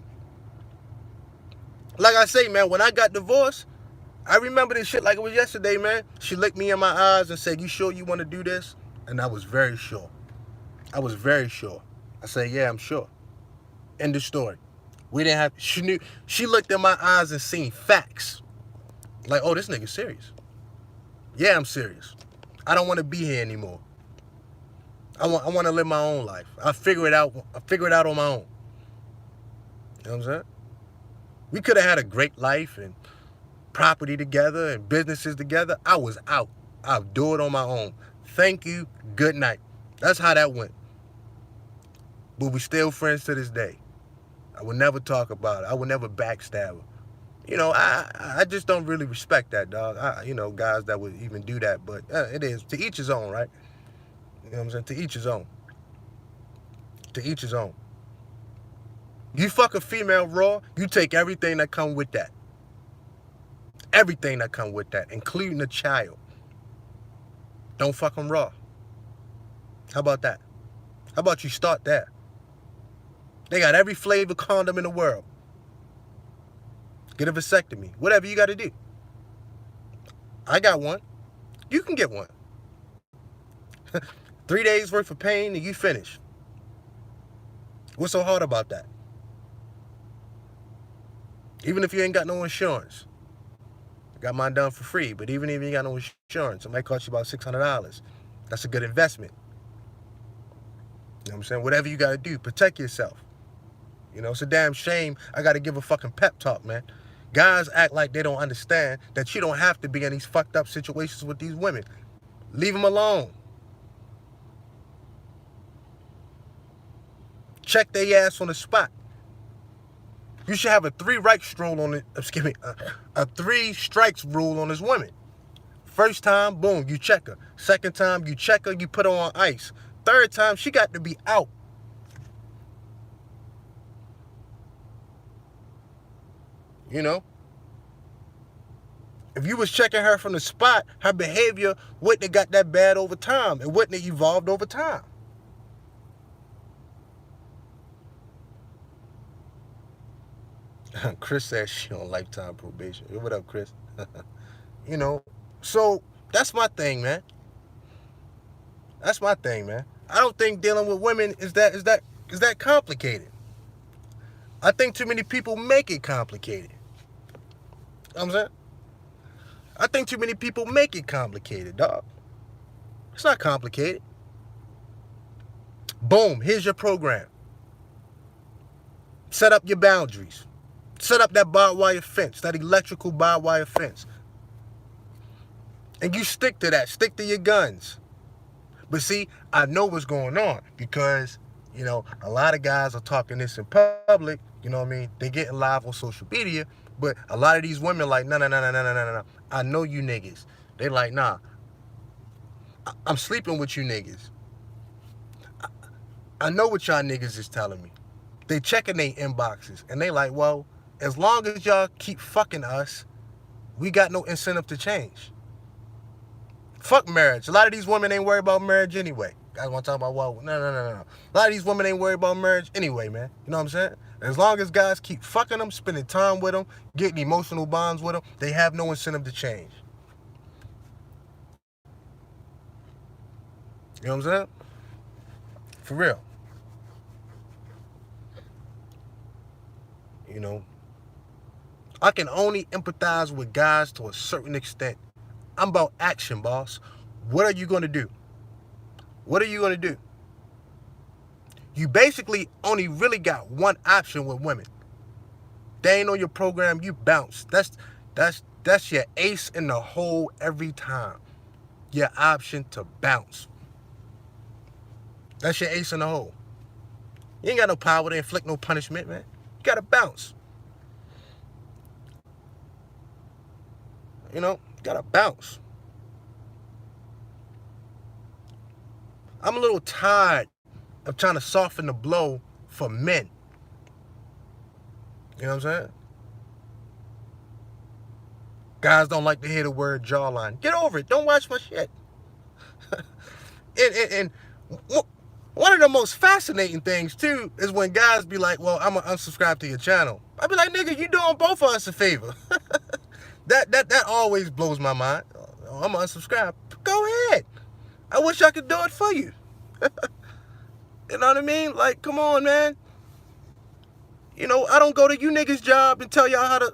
Like I say, man, when I got divorced, I remember this shit like it was yesterday, man. She looked me in my eyes and said, "You sure you want to do this?" And I was very sure. I was very sure. I said, "Yeah, I'm sure." End of story. We didn't have, she knew, she looked in my eyes and seen facts. Like, oh, this nigga's serious. Yeah, I'm serious. I don't want to be here anymore. I want to live my own life. I figure it out on my own. You know what I'm saying? We could have had a great life and property together and businesses together. I was out. I'll do it on my own. Thank you. Good night. That's how that went. But we still friends to this day. I would never talk about it. I would never backstab her. You know, I just don't really respect that, dog. Guys that would even do that. But it is. To each his own, right? You know what I'm saying? To each his own. To each his own. You fuck a female raw, you take everything that come with that. Everything that come with that, including a child. Don't fuck them raw. How about that? How about you start there? They got every flavor condom in the world. Get a vasectomy. Whatever you got to do. I got one. You can get one. 3 days worth of pain and you finish. What's so hard about that? Even if you ain't got no insurance. I got mine done for free, but even if you ain't got no insurance, it might cost you about $600. That's a good investment. You know what I'm saying? Whatever you got to do, protect yourself. You know, it's a damn shame I got to give a fucking pep talk, man. Guys act like they don't understand that you don't have to be in these fucked up situations with these women. Leave them alone. Check their ass on the spot. You should have a 3 strikes rule on this woman. First time, boom, you check her. Second time, you check her, you put her on ice. Third time, she got to be out. You know? If you was checking her from the spot, her behavior wouldn't have got that bad over time. It wouldn't have evolved over time. Chris says she on lifetime probation. What up, Chris? You know, so that's my thing, man. That's my thing, man. I don't think dealing with women is that complicated. I think too many people make it complicated. You know what I'm saying? I think too many people make it complicated, dog. It's not complicated. Boom, here's your program. Set up your boundaries. Set up that barbed wire fence, that electrical barbed wire fence. And you stick to that. Stick to your guns. But see, I know what's going on because, you know, a lot of guys are talking this in public. You know what I mean? They're getting live on social media. But a lot of these women like, no. I know you niggas. They like, nah. I'm sleeping with you niggas. I know what y'all niggas is telling me. They checking their inboxes. And they like, well, as long as y'all keep fucking us, we got no incentive to change. Fuck marriage. A lot of these women ain't worried about marriage anyway. Guys want to talk about, well, no. A lot of these women ain't worried about marriage anyway, man. You know what I'm saying? As long as guys keep fucking them, spending time with them, getting emotional bonds with them, they have no incentive to change. You know what I'm saying? For real. You know, I can only empathize with guys to a certain extent. I'm about action, boss. What are you going to do? What are you going to do? You basically only really got one option with women. They ain't on your program, you bounce. That's your ace in the hole every time. Your option to bounce. That's your ace in the hole. You ain't got no power to inflict no punishment, man. You gotta bounce. You gotta bounce. I'm a little tired of trying to soften the blow for men. You know what I'm saying? Guys don't like to hear the word jawline. Get over it. Don't watch my shit. and one of the most fascinating things, too, is when guys be like, well, I'm going to unsubscribe to your channel. I be like, nigga, you doing both of us a favor. That always blows my mind. I'm going to unsubscribe. Go ahead. I wish I could do it for you. You know what I mean? Like, come on, man. I don't go to you niggas' job and tell y'all how to,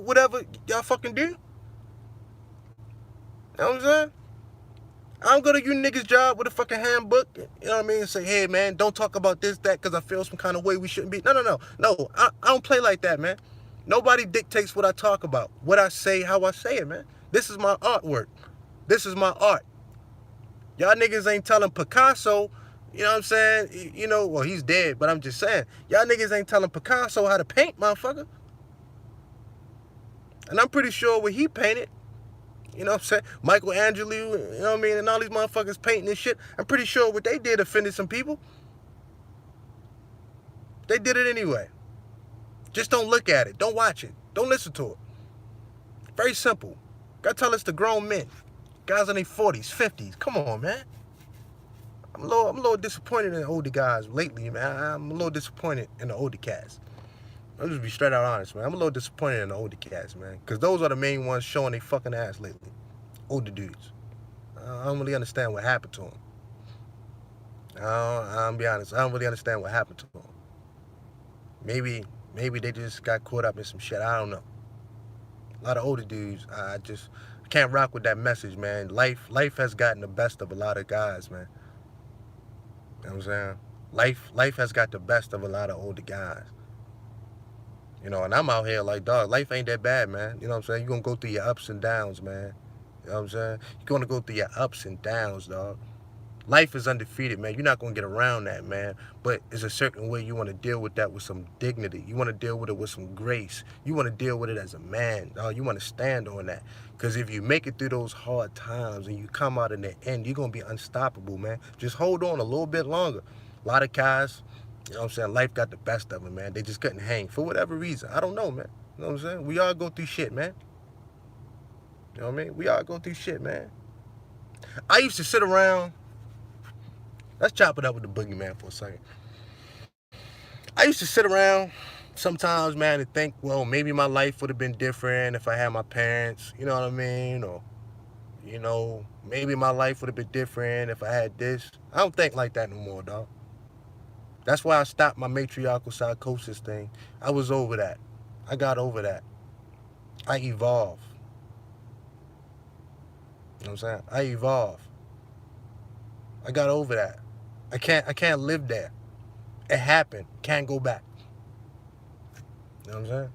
whatever y'all fucking do. You know what I'm saying? I don't go to you niggas' job with a fucking handbook, you know what I mean, and say, hey, man, don't talk about this, that, because I feel some kind of way we shouldn't be. No, I don't play like that, man. Nobody dictates what I talk about, what I say, how I say it, man. This is my artwork. This is my art. Y'all niggas ain't telling Picasso, you know what I'm saying, well, he's dead, but I'm just saying, y'all niggas ain't telling Picasso how to paint, motherfucker. And I'm pretty sure what he painted, you know what I'm saying? Michelangelo, you know what I mean? And all these motherfuckers painting this shit. I'm pretty sure what they did offended some people. They did it anyway. Just don't look at it. Don't watch it. Don't listen to it. Very simple. Gotta tell us to grown men. Guys in their 40s, 50s. Come on, man. I'm a little disappointed in the older guys lately, man. I'm a little disappointed in the older cats. I'll just be straight out honest, man. I'm a little disappointed in the older cats, man. Because those are the main ones showing their fucking ass lately. Older dudes. I don't really understand what happened to them. I'll be honest. I don't really understand what happened to them. Maybe they just got caught up in some shit. I don't know. A lot of older dudes, I can't rock with that message, man. Life has gotten the best of a lot of guys, man. You know what I'm saying? Life has got the best of a lot of older guys. And I'm out here like, dog, life ain't that bad, man. You know what I'm saying? You're going to go through your ups and downs, man. You know what I'm saying? You're going to go through your ups and downs, dog. Life is undefeated, man. You're not going to get around that, man. But it's a certain way you want to deal with that with some dignity. You want to deal with it with some grace. You want to deal with it as a man, dog. You want to stand on that. Because if you make it through those hard times and you come out in the end, you're going to be unstoppable, man. Just hold on a little bit longer. A lot of guys, you know what I'm saying, life got the best of them, man. They just couldn't hang for whatever reason. I don't know, man. You know what I'm saying? We all go through shit, man. You know what I mean? We all go through shit, man. I used to sit around. Let's chop it up with the boogeyman for a second. I used to sit around sometimes, man, and think, well, maybe my life would have been different if I had my parents. You know what I mean? Or, maybe my life would have been different if I had this. I don't think like that no more, dog. That's why I stopped my matriarchal psychosis thing. I was over that. I got over that. I evolved. You know what I'm saying? I evolved. I got over that. I can't live there. It happened. Can't go back. You know what I'm saying?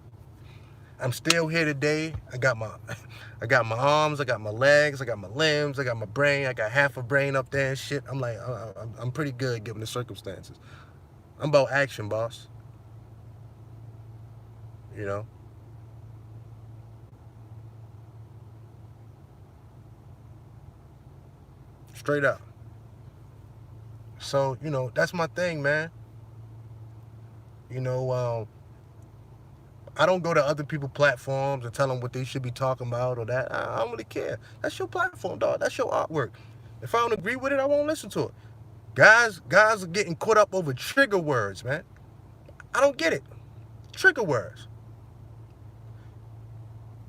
I'm still here today. I got my arms, I got my legs, I got my limbs, I got my brain, I got half a brain up there and shit. I'm like, I'm pretty good given the circumstances. I'm about action, boss. Straight up. So, that's my thing, man. I don't go to other people's platforms and tell them what they should be talking about or that. I don't really care. That's your platform, dog. That's your artwork. If I don't agree with it, I won't listen to it. Guys are getting caught up over trigger words, man. I don't get it. Trigger words.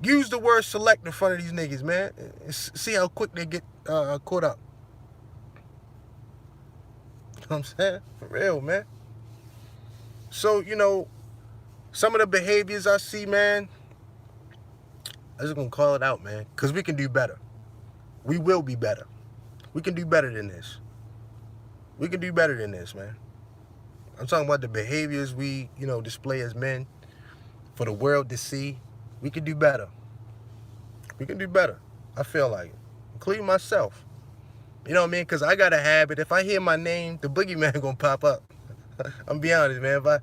Use the word select in front of these niggas, man. See how quick they get caught up. You know what I'm saying? For real, man. So, Some of the behaviors I see, man, I'm just gonna call it out, man, because we can do better. We will be better. We can do better than this. We can do better than this, man. I'm talking about the behaviors we, display as men for the world to see. We can do better. We can do better. I feel like it, including myself. You know what I mean? Because I got a habit. If I hear my name, the boogeyman gonna pop up. I'm be honest, man. If I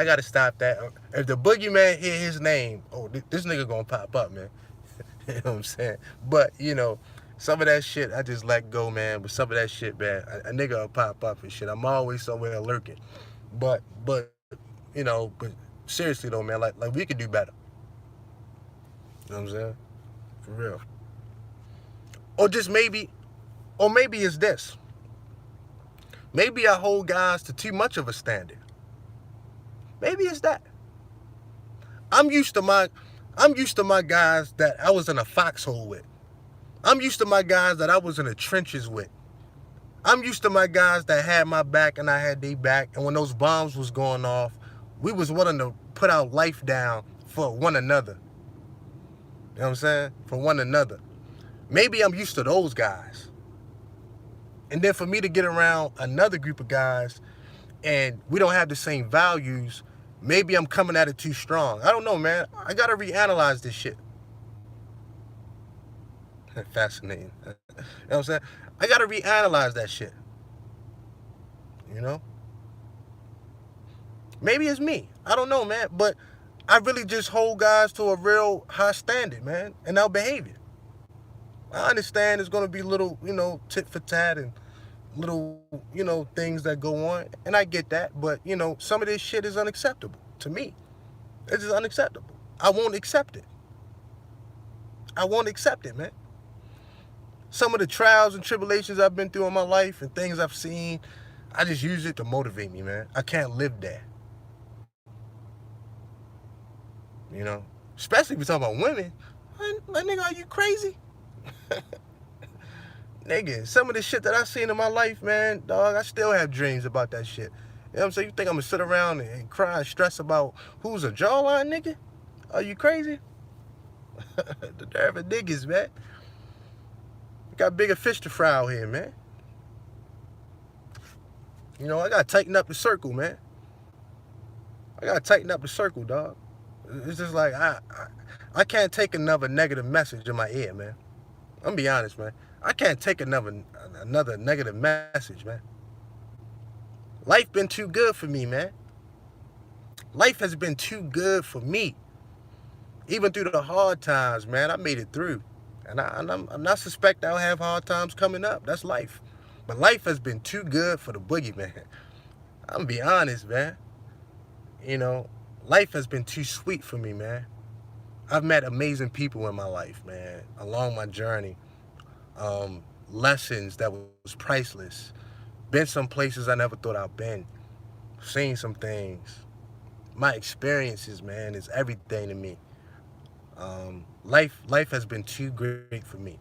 got to stop that. If the boogeyman hear his name, this nigga gonna pop up, man. You know what I'm saying? But, some of that shit, I just let go, man. But some of that shit, man, a nigga will pop up and shit. I'm always somewhere lurking. But seriously though, man, like we could do better. You know what I'm saying? For real. Or maybe it's this. Maybe I hold guys to too much of a standard. Maybe it's that. I'm used to my guys that I was in a foxhole with. I'm used to my guys that I was in the trenches with. I'm used to my guys that had my back and I had their back. And when those bombs was going off, we was willing to put our life down for one another. You know what I'm saying? For one another. Maybe I'm used to those guys. And then for me to get around another group of guys and we don't have the same values, maybe I'm coming at it too strong. I don't know, man. I got to reanalyze this shit. Fascinating. You know what I'm saying? I got to reanalyze that shit. Maybe it's me. I don't know, man. But I really just hold guys to a real high standard, man, in our behavior. I understand there's going to be little, tit for tat and little, things that go on. And I get that. But, some of this shit is unacceptable to me. It's just unacceptable. I won't accept it. I won't accept it, man. Some of the trials and tribulations I've been through in my life and things I've seen, I just use it to motivate me, man. I can't live there. Especially if you're talking about women. Like, nigga, are you crazy? Nigga, some of the shit that I seen in my life, man, dog, I still have dreams about that shit. You know what I'm saying? You think I'm gonna sit around and cry and stress about who's a jawline, nigga? Are you crazy? The nerve of niggas, man. We got bigger fish to fry out here, man. I gotta tighten up the circle, man. I gotta tighten up the circle, dog. It's just like I can't take another negative message in my ear, man. I'm gonna be honest, man. I can't take another negative message, man. Life been too good for me, man. Life has been too good for me. Even through the hard times, man, I made it through. And I'm not suspect I'll have hard times coming up. That's life. But life has been too good for the boogie, man. I'm gonna be honest, man. Life has been too sweet for me, man. I've met amazing people in my life, man, along my journey. Lessons that was priceless. Been some places I never thought I'd been. Seen some things. My experiences, man, is everything to me. Life has been too great for me.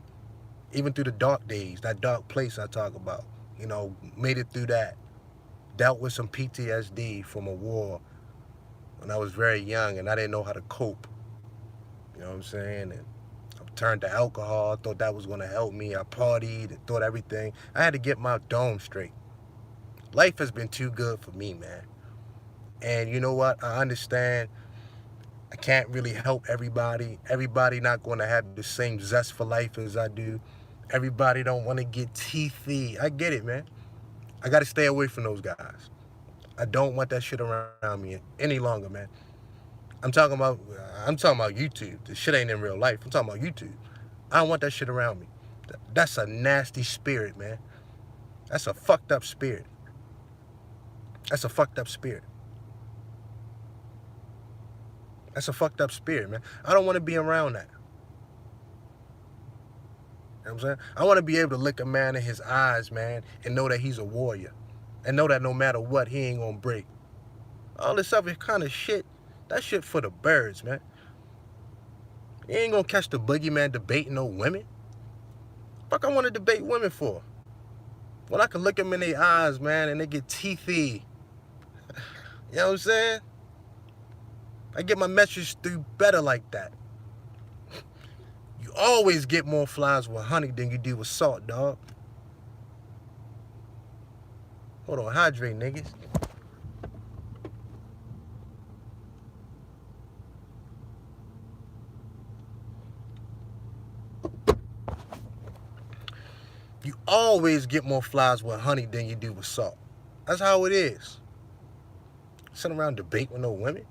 Even through the dark days, that dark place I talk about. Made it through that. Dealt with some PTSD from a war when I was very young and I didn't know how to cope. You know what I'm saying? And I turned to alcohol. I thought that was going to help me. I partied and thought everything. I had to get my dome straight. Life has been too good for me, man. And you know what? I understand I can't really help everybody. Everybody not going to have the same zest for life as I do. Everybody don't want to get teethy. I get it, man. I got to stay away from those guys. I don't want that shit around me any longer, man. I'm talking about YouTube. This shit ain't in real life. I'm talking about YouTube. I don't want that shit around me. That's a nasty spirit, man. That's a fucked up spirit. That's a fucked up spirit. That's a fucked up spirit, man. I don't want to be around that. You know what I'm saying? I want to be able to look a man in his eyes, man, and know that he's a warrior. And know that no matter what, he ain't gonna break. All this other kind of shit, that shit for the birds, man. You ain't gonna catch the boogeyman debating no women. Fuck I want to debate women for? When I can look them in their eyes, man, and they get teethy. You know what I'm saying? I get my message through better like that. You always get more flies with honey than you do with salt, dog. Hold on, hydrate, niggas. You always get more flies with honey than you do with salt. That's how it is. Sitting around debate with no women.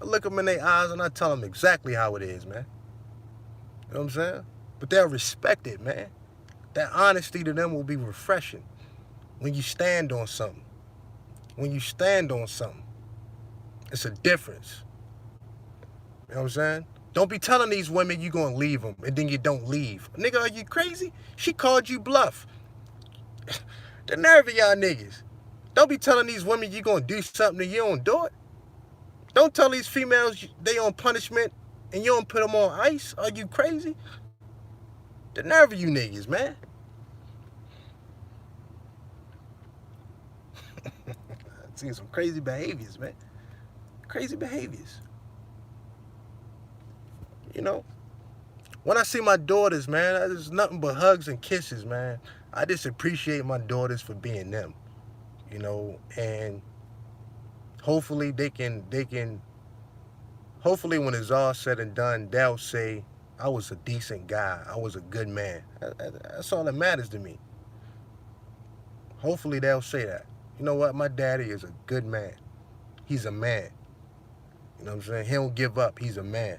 I look them in their eyes and I tell them exactly how it is, man. You know what I'm saying? But they'll respect it, man. That honesty to them will be refreshing when you stand on something. When you stand on something, it's a difference. You know what I'm saying? Don't be telling these women you gonna leave them and then you don't leave. Nigga, are you crazy? She called you bluff. The nerve of y'all niggas. Don't be telling these women you gonna do something and you don't do it. Don't tell these females they on punishment and you don't put them on ice. Are you crazy? The nerve of you niggas, man. I've seen some crazy behaviors, man. Crazy behaviors. You know? When I see my daughters, man, there's nothing but hugs and kisses, man. I just appreciate my daughters for being them. You know, and hopefully they can hopefully when it's all said and done, they'll say, I was a decent guy. I was a good man. That's all that matters to me. Hopefully they'll say that. You know what? My daddy is a good man. He's a man. You know what I'm saying? He don't give up. He's a man.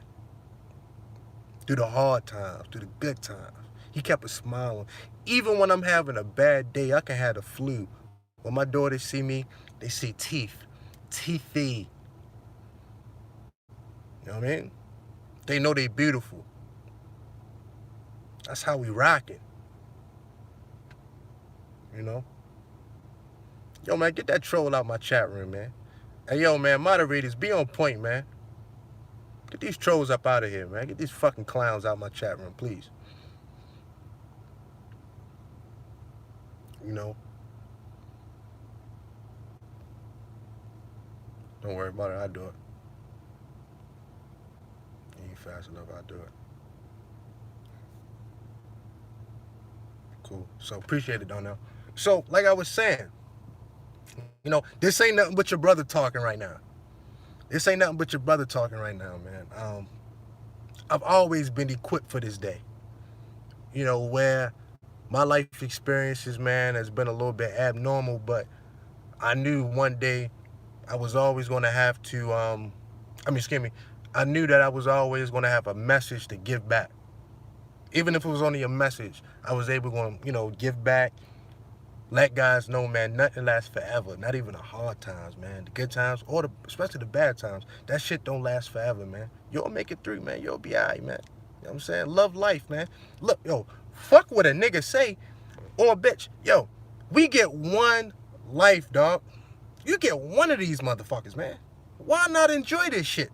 Through the hard times, through the good times. He kept a smile on. Even when I'm having a bad day, I can have the flu. When my daughters see me, they see teeth. Teethy. You know what I mean? They know they beautiful. That's how we rocking. You know? Yo, man, get that troll out my chat room, man. Hey, yo, man, moderators, be on point, man. Get these trolls up out of here, man. Get these fucking clowns out my chat room, please. You know? Don't worry about it. I'll do it. You ain't fast enough. I'll do it. Cool. So, appreciate it, Donnell. So, like I was saying, you know, this ain't nothing but your brother talking right now. This ain't nothing but your brother talking right now, man. I've always been equipped for this day. You know, where my life experiences, man, has been a little bit abnormal, but I knew one day I was always going to have to, I knew that I was always going to have a message to give back. Even if it was only a message, I was able to, you know, give back. Let guys know, man, nothing lasts forever. Not even the hard times, man. The good times, or especially the bad times. That shit don't last forever, man. You'll make it through, man. You'll be all right, man. You know what I'm saying? Love life, man. Look, yo, fuck what a nigga say or a bitch. Yo, we get one life, dog. You get one of these motherfuckers, man. Why not enjoy this shit?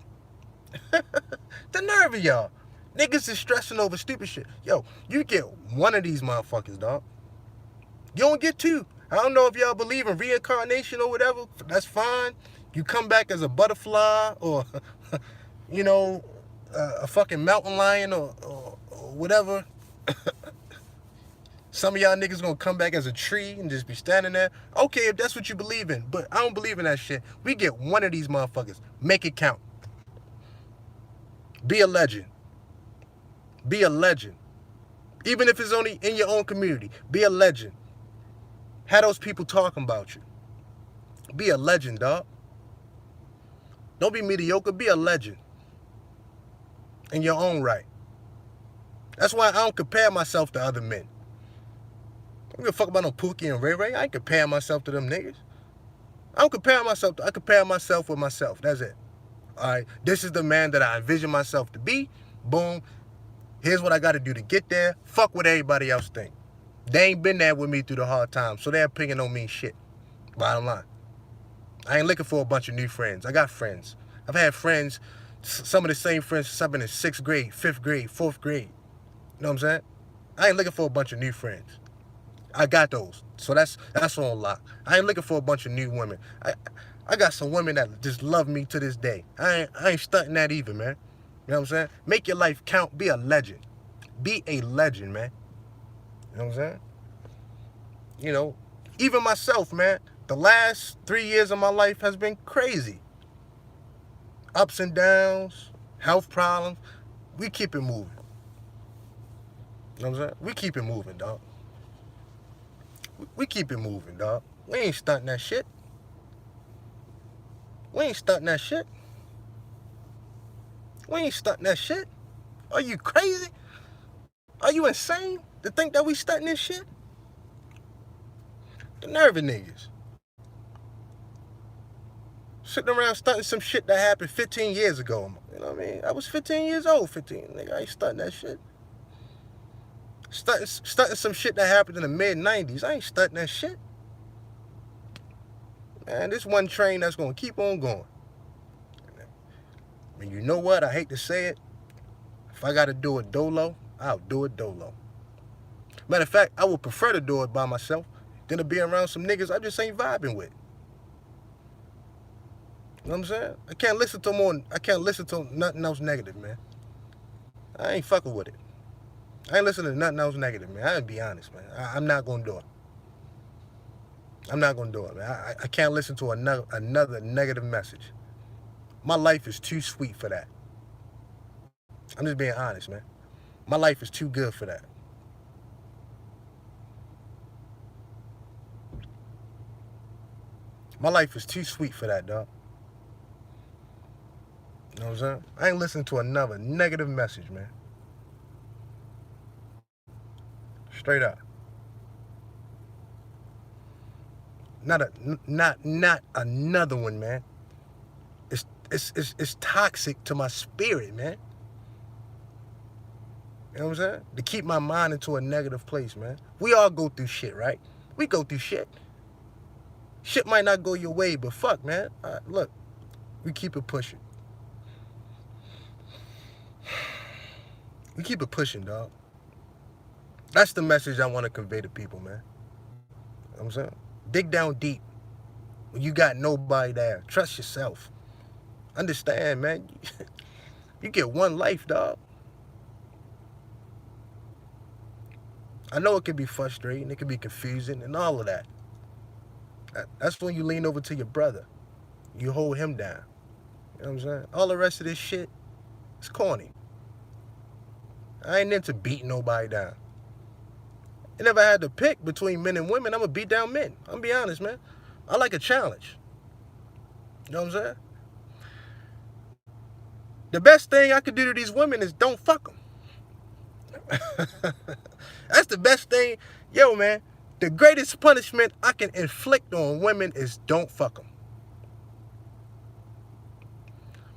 The nerve of y'all. Niggas is stressing over stupid shit. Yo, you get one of these motherfuckers, dog. You don't get two. I don't know if y'all believe in reincarnation or whatever. That's fine. You come back as a butterfly or, you know, a fucking mountain lion or whatever. Some of y'all niggas gonna come back as a tree and just be standing there. Okay, if that's what you believe in. But I don't believe in that shit. We get one of these motherfuckers. Make it count. Be a legend. Be a legend. Even if it's only in your own community. Be a legend. Have those people talking about you. Be a legend, dog. Don't be mediocre. Be a legend. In your own right. That's why I don't compare myself to other men. I don't give a fuck about no Pookie and Ray Ray. I ain't compare myself to them niggas. I don't compare myself to, I compare myself with myself. That's it. All right. This is the man that I envision myself to be. Boom. Here's what I got to do to get there. Fuck what everybody else think. They ain't been there with me through the hard times, so their opinion don't mean shit. Bottom line. I ain't looking for a bunch of new friends. I got friends. I've had friends, some of the same friends since I've been in 6th grade, 5th grade, 4th grade. You know what I'm saying? I ain't looking for a bunch of new friends. I got those. So that's on lock. I ain't looking for a bunch of new women. I I got some women that just love me to this day. I ain't stunting that either, man. You know what I'm saying? Make your life count. Be a legend. Be a legend, man. You know what I'm saying? You know, even myself, man, the last 3 years of my life has been crazy. Ups and downs, health problems. We keep it moving. You know what I'm saying? We keep it moving, dog. We keep it moving, dog. We ain't stunting that shit. We ain't stunting that shit. We ain't stunting that shit. Are you crazy? Are you insane to think that we stunting this shit? The nerve of niggas. Sitting around stunting some shit that happened 15 years ago. You know what I mean? I was 15 years old, 15. Nigga, I ain't stunting that shit. Stunting some shit that happened in the mid-90s. I ain't stunting that shit. Man, this one train that's going to keep on going. And you know what? I hate to say it. If I got to do it dolo, I'll do it dolo. Matter of fact, I would prefer to do it by myself than to be around some niggas I just ain't vibing with. You know what I'm saying? I can't listen to nothing else negative, man. I ain't fucking with it. I ain't listening to nothing else negative, man. I gotta be honest, man. I'm not gonna do it. I'm not gonna do it, man. I can't listen to another negative message. My life is too sweet for that. I'm just being honest, man. My life is too good for that. My life is too sweet for that, dog. You know what I'm saying? I ain't listening to another negative message, man. Straight up. Not another one, man. It's toxic to my spirit, man. You know what I'm saying? To keep my mind into a negative place, man. We all go through shit, right? We go through shit. Shit might not go your way, but fuck, man. Look, we keep it pushing. We keep it pushing, dog. That's the message I want to convey to people, man. You know what I'm saying? Dig down deep. When you got nobody there, trust yourself. Understand, man. You get one life, dog. I know it can be frustrating, it can be confusing, and all of that. That's when you lean over to your brother. You hold him down. You know what I'm saying? All the rest of this shit, it's corny. I ain't into beating nobody down. I never had to pick between men and women. I'm going to beat down men. I'm going to be honest, man. I like a challenge. You know what I'm saying? The best thing I could do to these women is don't fuck them. That's the best thing. Yo, man, the greatest punishment I can inflict on women is don't fuck them.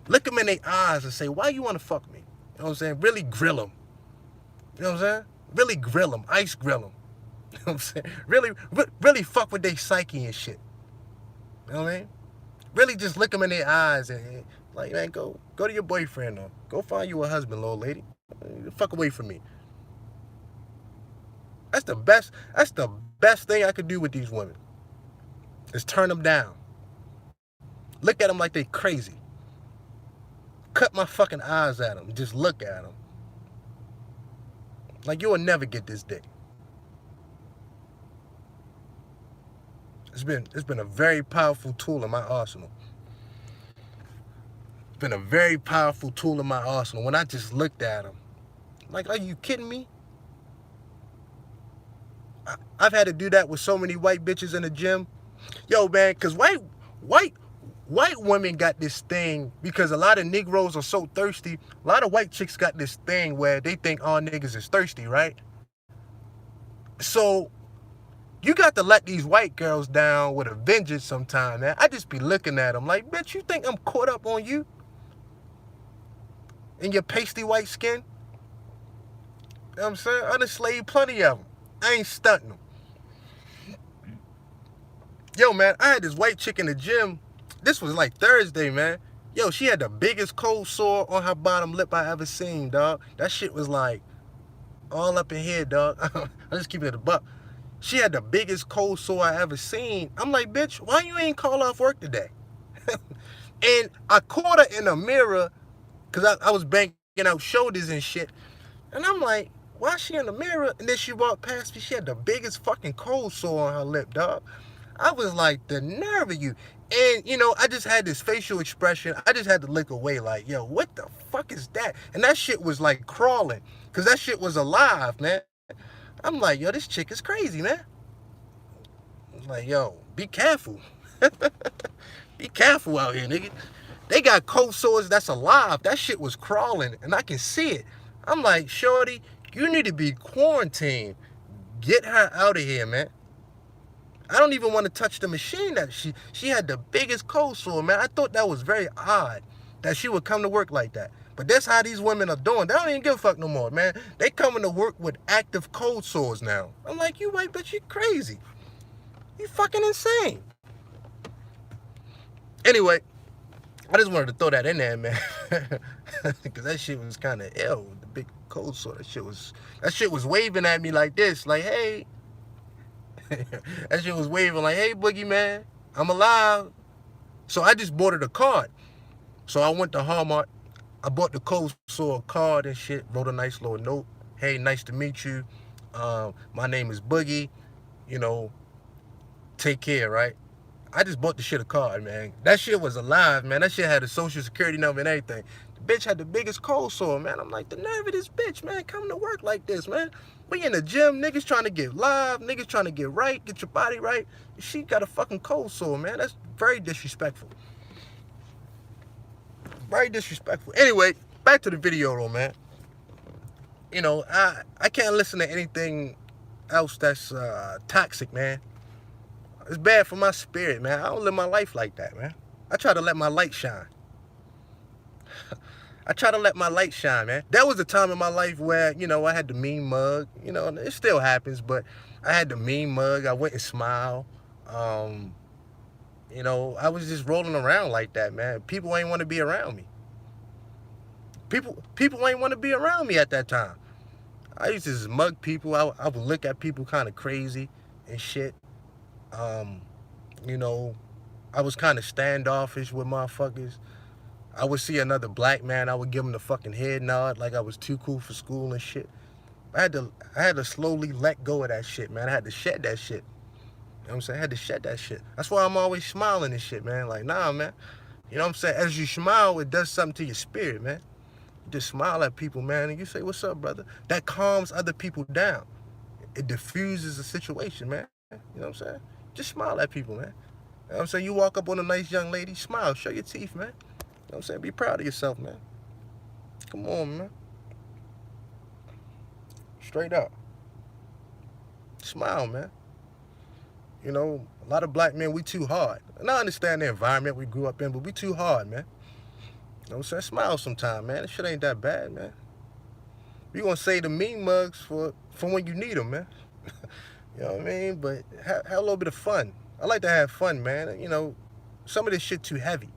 Look them in their eyes and say, why you want to fuck me? You know what I'm saying? Really grill them. You know what I'm saying? Really grill them. Ice grill them. You know what I'm saying? Really fuck with their psyche and shit. You know what I mean? Really just look them in their eyes and like, man, go to your boyfriend or go find you a husband, little lady. Fuck away from me. That's the best thing I could do with these women. Is turn them down. Look at them like they crazy. Cut my fucking eyes at them. Just look at them. Like, you will never get this dick. It's been a very powerful tool in my arsenal. It's been a very powerful tool in my arsenal. When I just looked at them, like, are you kidding me? I've had to do that with so many white bitches in the gym. Yo, man, because white women got this thing, because a lot of Negroes are so thirsty. A lot of white chicks got this thing where they think all niggas is thirsty, right? So you got to let these white girls down with a vengeance sometime, man. I just be looking at them like, bitch, you think I'm caught up on you? In your pasty white skin? You know what I'm saying? I done slayed plenty of them. I ain't stunting them. Yo, man, I had this white chick in the gym. This was like Thursday, man. Yo, she had the biggest cold sore on her bottom lip I ever seen, dog. That shit was like all up in here, dog. I'm just keeping it a buck. She had the biggest cold sore I ever seen. I'm like, bitch, why you ain't call off work today? And I caught her in a mirror because I was banking out shoulders and shit. And I'm like, why is she in the mirror? And then she walked past me. She had the biggest fucking cold sore on her lip, dog. I was like, the nerve of you. And, I just had this facial expression. I just had to look away like, yo, what the fuck is that? And that shit was like crawling. Because that shit was alive, man. I'm like, yo, this chick is crazy, man. I'm like, yo, be careful. Be careful out here, nigga. They got cold sores that's alive. That shit was crawling, and I can see it. I'm like, shorty, you need to be quarantined. Get her out of here, man. I don't even want to touch the machine that she had the biggest cold sore, man. I thought that was very odd that she would come to work like that. But that's how these women are doing. They don't even give a fuck no more, man. They coming to work with active cold sores now. I'm like, you white bitch, you crazy. You fucking insane. Anyway, I just wanted to throw that in there, man. Because that shit was kind of ill. The big cold sore. That shit was waving at me like this. Like, hey. That shit was waving like, hey, Boogie, man. I'm alive. So I just bought her the card. So I went to Hallmark. I bought the cold sore card and shit. Wrote a nice little note. Hey, nice to meet you. My name is Boogie. Take care, right? I just bought the shit a card, man. That shit was alive, man. That shit had a social security number and everything. The bitch had the biggest cold sore, man. I'm like, the nerve of this bitch, man, coming to work like this, man. We in the gym, niggas trying to get live, niggas trying to get right, get your body right. She got a fucking cold sore, man. That's very disrespectful. Very disrespectful. Anyway, back to the video, though, man. I can't listen to anything else that's toxic, man. It's bad for my spirit, man. I don't live my life like that, man. I try to let my light shine. I try to let my light shine, man. There was a time in my life where, I had the mean mug. It still happens, but I had the mean mug. I wouldn't smile. I was just rolling around like that, man. People ain't want to be around me. People ain't want to be around me at that time. I used to just mug people. I would look at people kind of crazy and shit. I was kind of standoffish with motherfuckers. I would see another black man, I would give him the fucking head nod like I was too cool for school and shit. I had to slowly let go of that shit, man. I had to shed that shit. You know what I'm saying? I had to shed that shit. That's why I'm always smiling and shit, man. Like, nah, man. You know what I'm saying? As you smile, it does something to your spirit, man. You just smile at people, man, and you say, what's up, brother? That calms other people down. It diffuses the situation, man. You know what I'm saying? Just smile at people, man. You know what I'm saying? You walk up on a nice young lady, smile, show your teeth, man. You know what I'm saying? Be proud of yourself, man. Come on, man. Straight up. Smile, man. A lot of black men, we too hard. And I understand the environment we grew up in, but we too hard, man. You know what I'm saying? Smile sometime, man. This shit ain't that bad, man. We gonna say the mean mugs for when you need them, man. You know what I mean? But have a little bit of fun. I like to have fun, man. Some of this shit too heavy.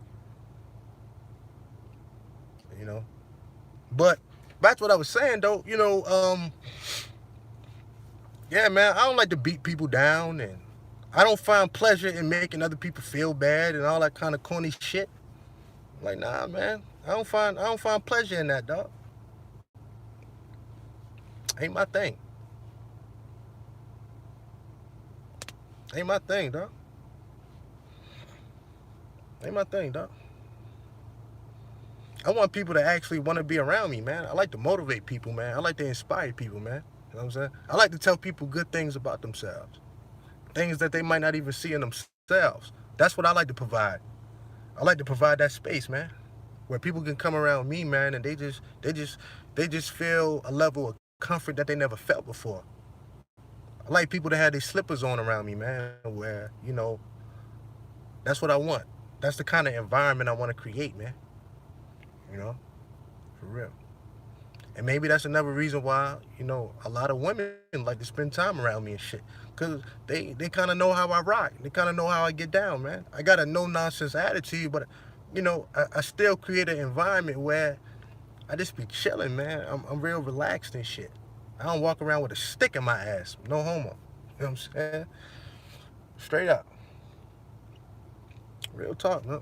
But back to what I was saying, though, yeah, man, I don't like to beat people down, and I don't find pleasure in making other people feel bad and all that kind of corny shit. Like, nah, man, I don't find pleasure in that, dog. Ain't my thing. Ain't my thing, dog. Ain't my thing, dog. I want people to actually want to be around me, man. I like to motivate people, man. I like to inspire people, man. You know what I'm saying? I like to tell people good things about themselves. Things that they might not even see in themselves. That's what I like to provide. I like to provide that space, man. Where people can come around me, man, and they just feel a level of comfort that they never felt before. I like people to have their slippers on around me, man, where, that's what I want. That's the kind of environment I want to create, man. For real. And maybe that's another reason why, a lot of women like to spend time around me and shit. Because they kind of know how I rock. They kind of know how I get down, man. I got a no-nonsense attitude, but, I still create an environment where I just be chilling, man. I'm real relaxed and shit. I don't walk around with a stick in my ass. No homo. You know what I'm saying? Straight up. Real talk, man.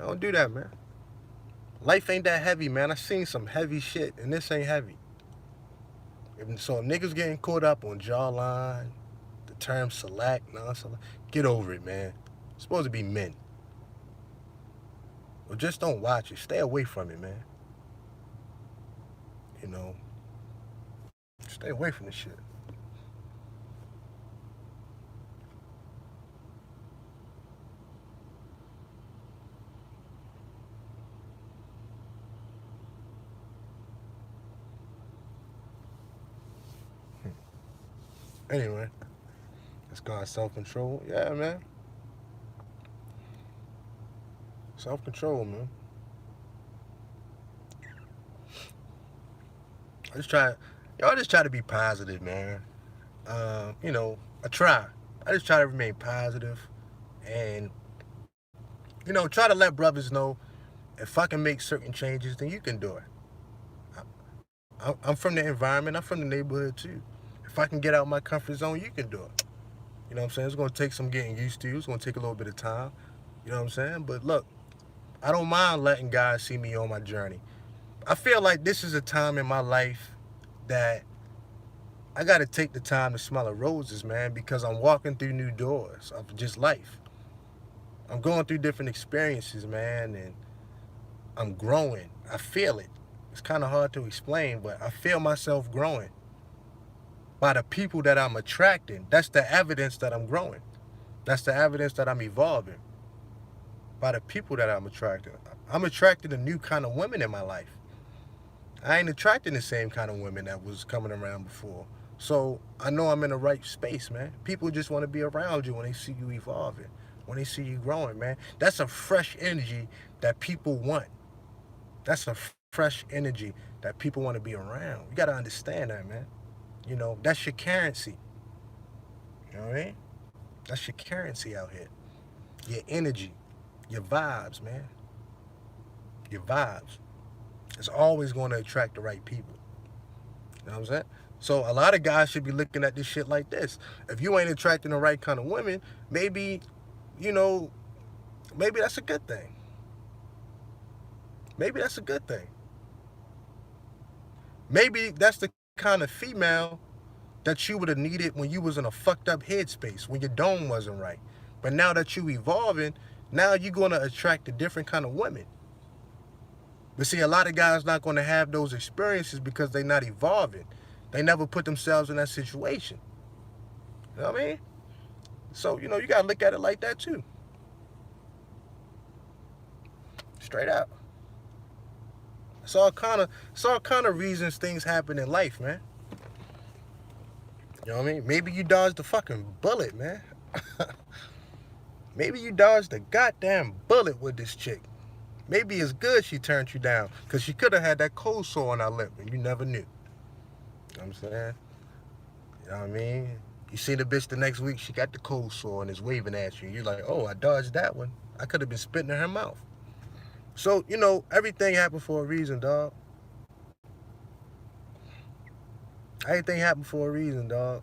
I don't do that, man. Life ain't that heavy, man. I seen some heavy shit, and this ain't heavy. So if niggas getting caught up on jawline, the term select, non-select, get over it, man. It's supposed to be men. Or just don't watch it. Stay away from it, man. You know, stay away from this shit. Anyway, it's called self-control. Yeah, man. Self-control, man. Y'all just try to be positive, man. You know, I just try to remain positive and, you know, try to let brothers know if I can make certain changes, then you can do it. I'm from the environment. I'm from the neighborhood, too. If I can get out my comfort zone, you can do it. You know what I'm saying? It's going to take some getting used to. It's going to take a little bit of time. You know what I'm saying? But look, I don't mind letting guys see me on my journey. I feel like this is a time in my life that I got to take the time to smell the roses, man, because I'm walking through new doors of just life. I'm going through different experiences, man, and I'm growing. I feel it. It's kind of hard to explain, but I feel myself growing. By the people that I'm attracting, that's the evidence that I'm growing. That's the evidence that I'm evolving. By the people that I'm attracting. I'm attracting a new kind of women in my life. I ain't attracting the same kind of women that was coming around before. So I know I'm in the right space, man. People just want to be around you when they see you evolving, when they see you growing, man. That's a fresh energy that people want. That's a fresh energy that people want to be around. You got to understand that, man. You know, that's your currency. You know what I mean? That's your currency out here. Your energy, your vibes, man. Your vibes. It's always going to attract the right people. You know what I'm saying? So a lot of guys should be looking at this shit like this. If you ain't attracting the right kind of women, maybe, you know, maybe that's a good thing. Maybe that's a good thing. Maybe that's the kind of female that you would have needed when you was in a fucked up headspace, when your dome wasn't right. But now that you evolving, now you're going to attract a different kind of women. But see, a lot of guys not going to have those experiences because they're not evolving. They never put themselves in that situation. You know what I mean? So, you know, you got to look at it like that too. Straight up. It's all kind of reasons things happen in life, man. You know what I mean? Maybe you dodged the fucking bullet, man. Maybe you dodged the goddamn bullet with this chick. Maybe it's good she turned you down, because she could have had that cold sore on her lip and you never knew. You know what I'm saying? You know what I mean? You see the bitch the next week, she got the cold sore and is waving at you. You're like, oh, I dodged that one. I could have been spitting in her mouth. So, you know, everything happened for a reason, dog. Everything happened for a reason, dog.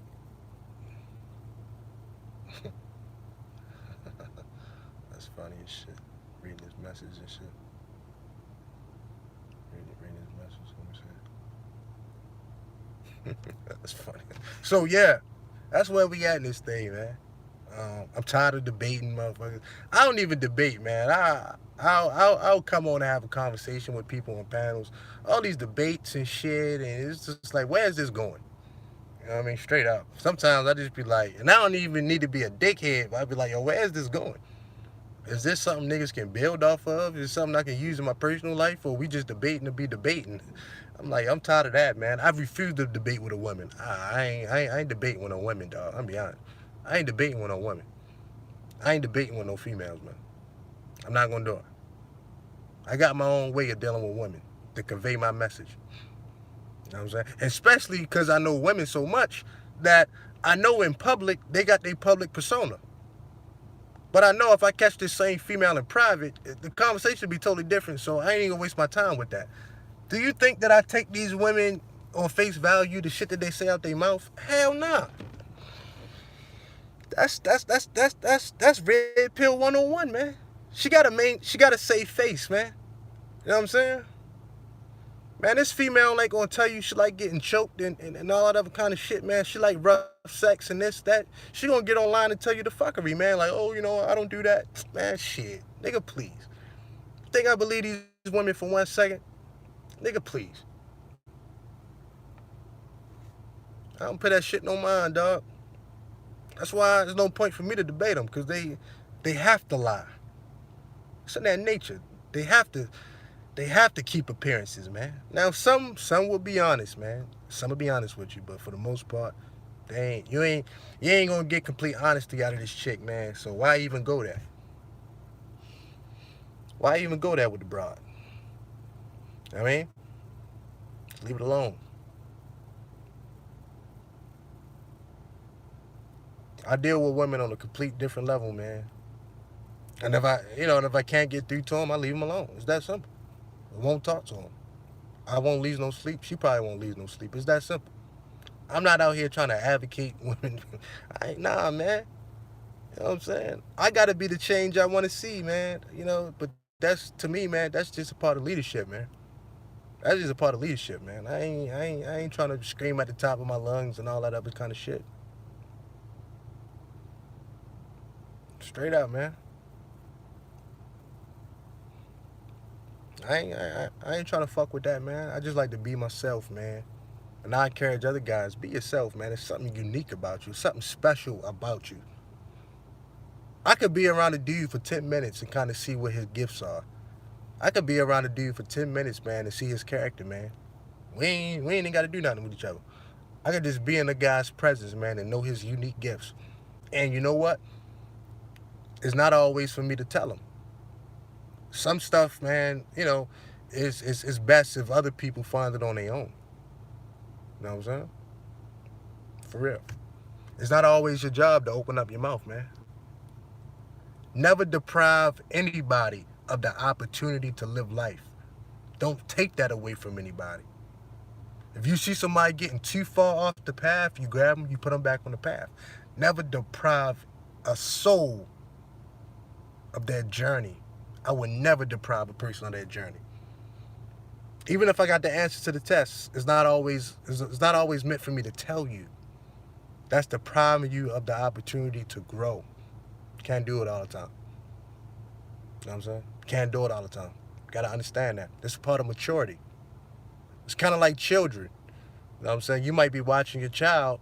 That's funny as shit. Reading his message and shit. Reading his message, let me see. That's funny. So, yeah, that's where we at in this thing, man. I'm tired of debating, motherfuckers. I don't even debate, man. I'll come on and have a conversation with people on panels. All these debates and shit, and it's just like, where's this going? You know what I mean? Straight up. Sometimes I just be like, and I don't even need to be a dickhead, but I be like, yo, where's this going? Is this something niggas can build off of? Is it something I can use in my personal life, or we just debating to be debating? I'm like, I'm tired of that, man. I've refused to debate with a woman. I ain't debating with no women, dog. I'm be honest. I ain't debating with no women. I ain't debating with no females, man. I'm not gonna do it. I got my own way of dealing with women to convey my message. You know what I'm saying? Especially because I know women so much that I know in public, they got their public persona. But I know if I catch this same female in private, the conversation will be totally different, so I ain't even gonna waste my time with that. Do you think that I take these women on face value, the shit that they say out their mouth? Hell nah. That's red pill 101, man. she got a safe face, man. You know what I'm saying? Man, this female ain't gonna tell you she like getting choked and all that other kind of shit, man. She like rough sex and this, that. She gonna get online and tell you the fuckery, man. Like, oh, I don't do that. Man, shit. Nigga, please. Think I believe these women for 1 second? Nigga, please. I don't put that shit no mind, dog. That's why there's no point for me to debate them, because they have to lie. It's in their nature. They have to keep appearances, man. Now some will be honest, man. Some will be honest with you, but for the most part, you ain't gonna get complete honesty out of this chick, man. So why even go there? Why even go there with the broad? I mean, just leave it alone. I deal with women on a complete different level, man. And if I can't get through to them, I leave them alone. It's that simple. I won't talk to them. I won't lose no sleep. She probably won't lose no sleep. It's that simple. I'm not out here trying to advocate women. Nah, man. You know what I'm saying? I got to be the change I want to see, man. But that's, to me, man, that's just a part of leadership, man. That's just a part of leadership, man. I ain't trying to scream at the top of my lungs and all that other kind of shit. Straight out, man. I ain't trying to fuck with that, man. I just like to be myself, man. And I encourage other guys, be yourself, man. There's something unique about you, something special about you. I could be around a dude for 10 minutes and kind of see what his gifts are. I could be around a dude for 10 minutes, man, and see his character, man. We ain't even got to do nothing with each other. I could just be in a guy's presence, man, and know his unique gifts. And you know what? It's not always for me to tell him. Some stuff, man, it's best if other people find it on their own. You know what I'm saying? For real. It's not always your job to open up your mouth, man. Never deprive anybody of the opportunity to live life. Don't take that away from anybody. If you see somebody getting too far off the path, you grab them, you put them back on the path. Never deprive a soul of their journey. I would never deprive a person of their journey. Even if I got the answers to the tests, it's not always meant for me to tell you. That's depriving you of the opportunity to grow. Can't do it all the time. You know what I'm saying? Can't do it all the time. Gotta understand that. This is part of maturity. It's kind of like children. You know what I'm saying? You might be watching your child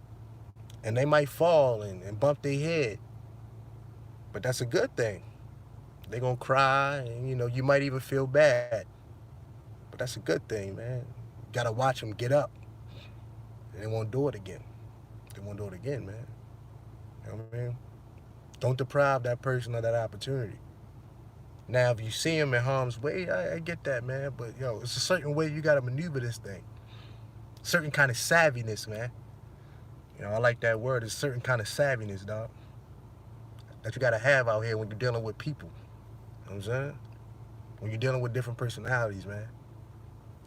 and they might fall and bump their head. But that's a good thing. They're going to cry and, you might even feel bad. But that's a good thing, man. You got to watch them get up. And they won't do it again. They won't do it again, man. You know what I mean? Don't deprive that person of that opportunity. Now, if you see him in harm's way, I get that, man. But, it's a certain way you got to maneuver this thing. Certain kind of savviness, man. I like that word. It's certain kind of savviness, dog. That you got to have out here when you're dealing with people. You know what I'm saying? When you're dealing with different personalities, man.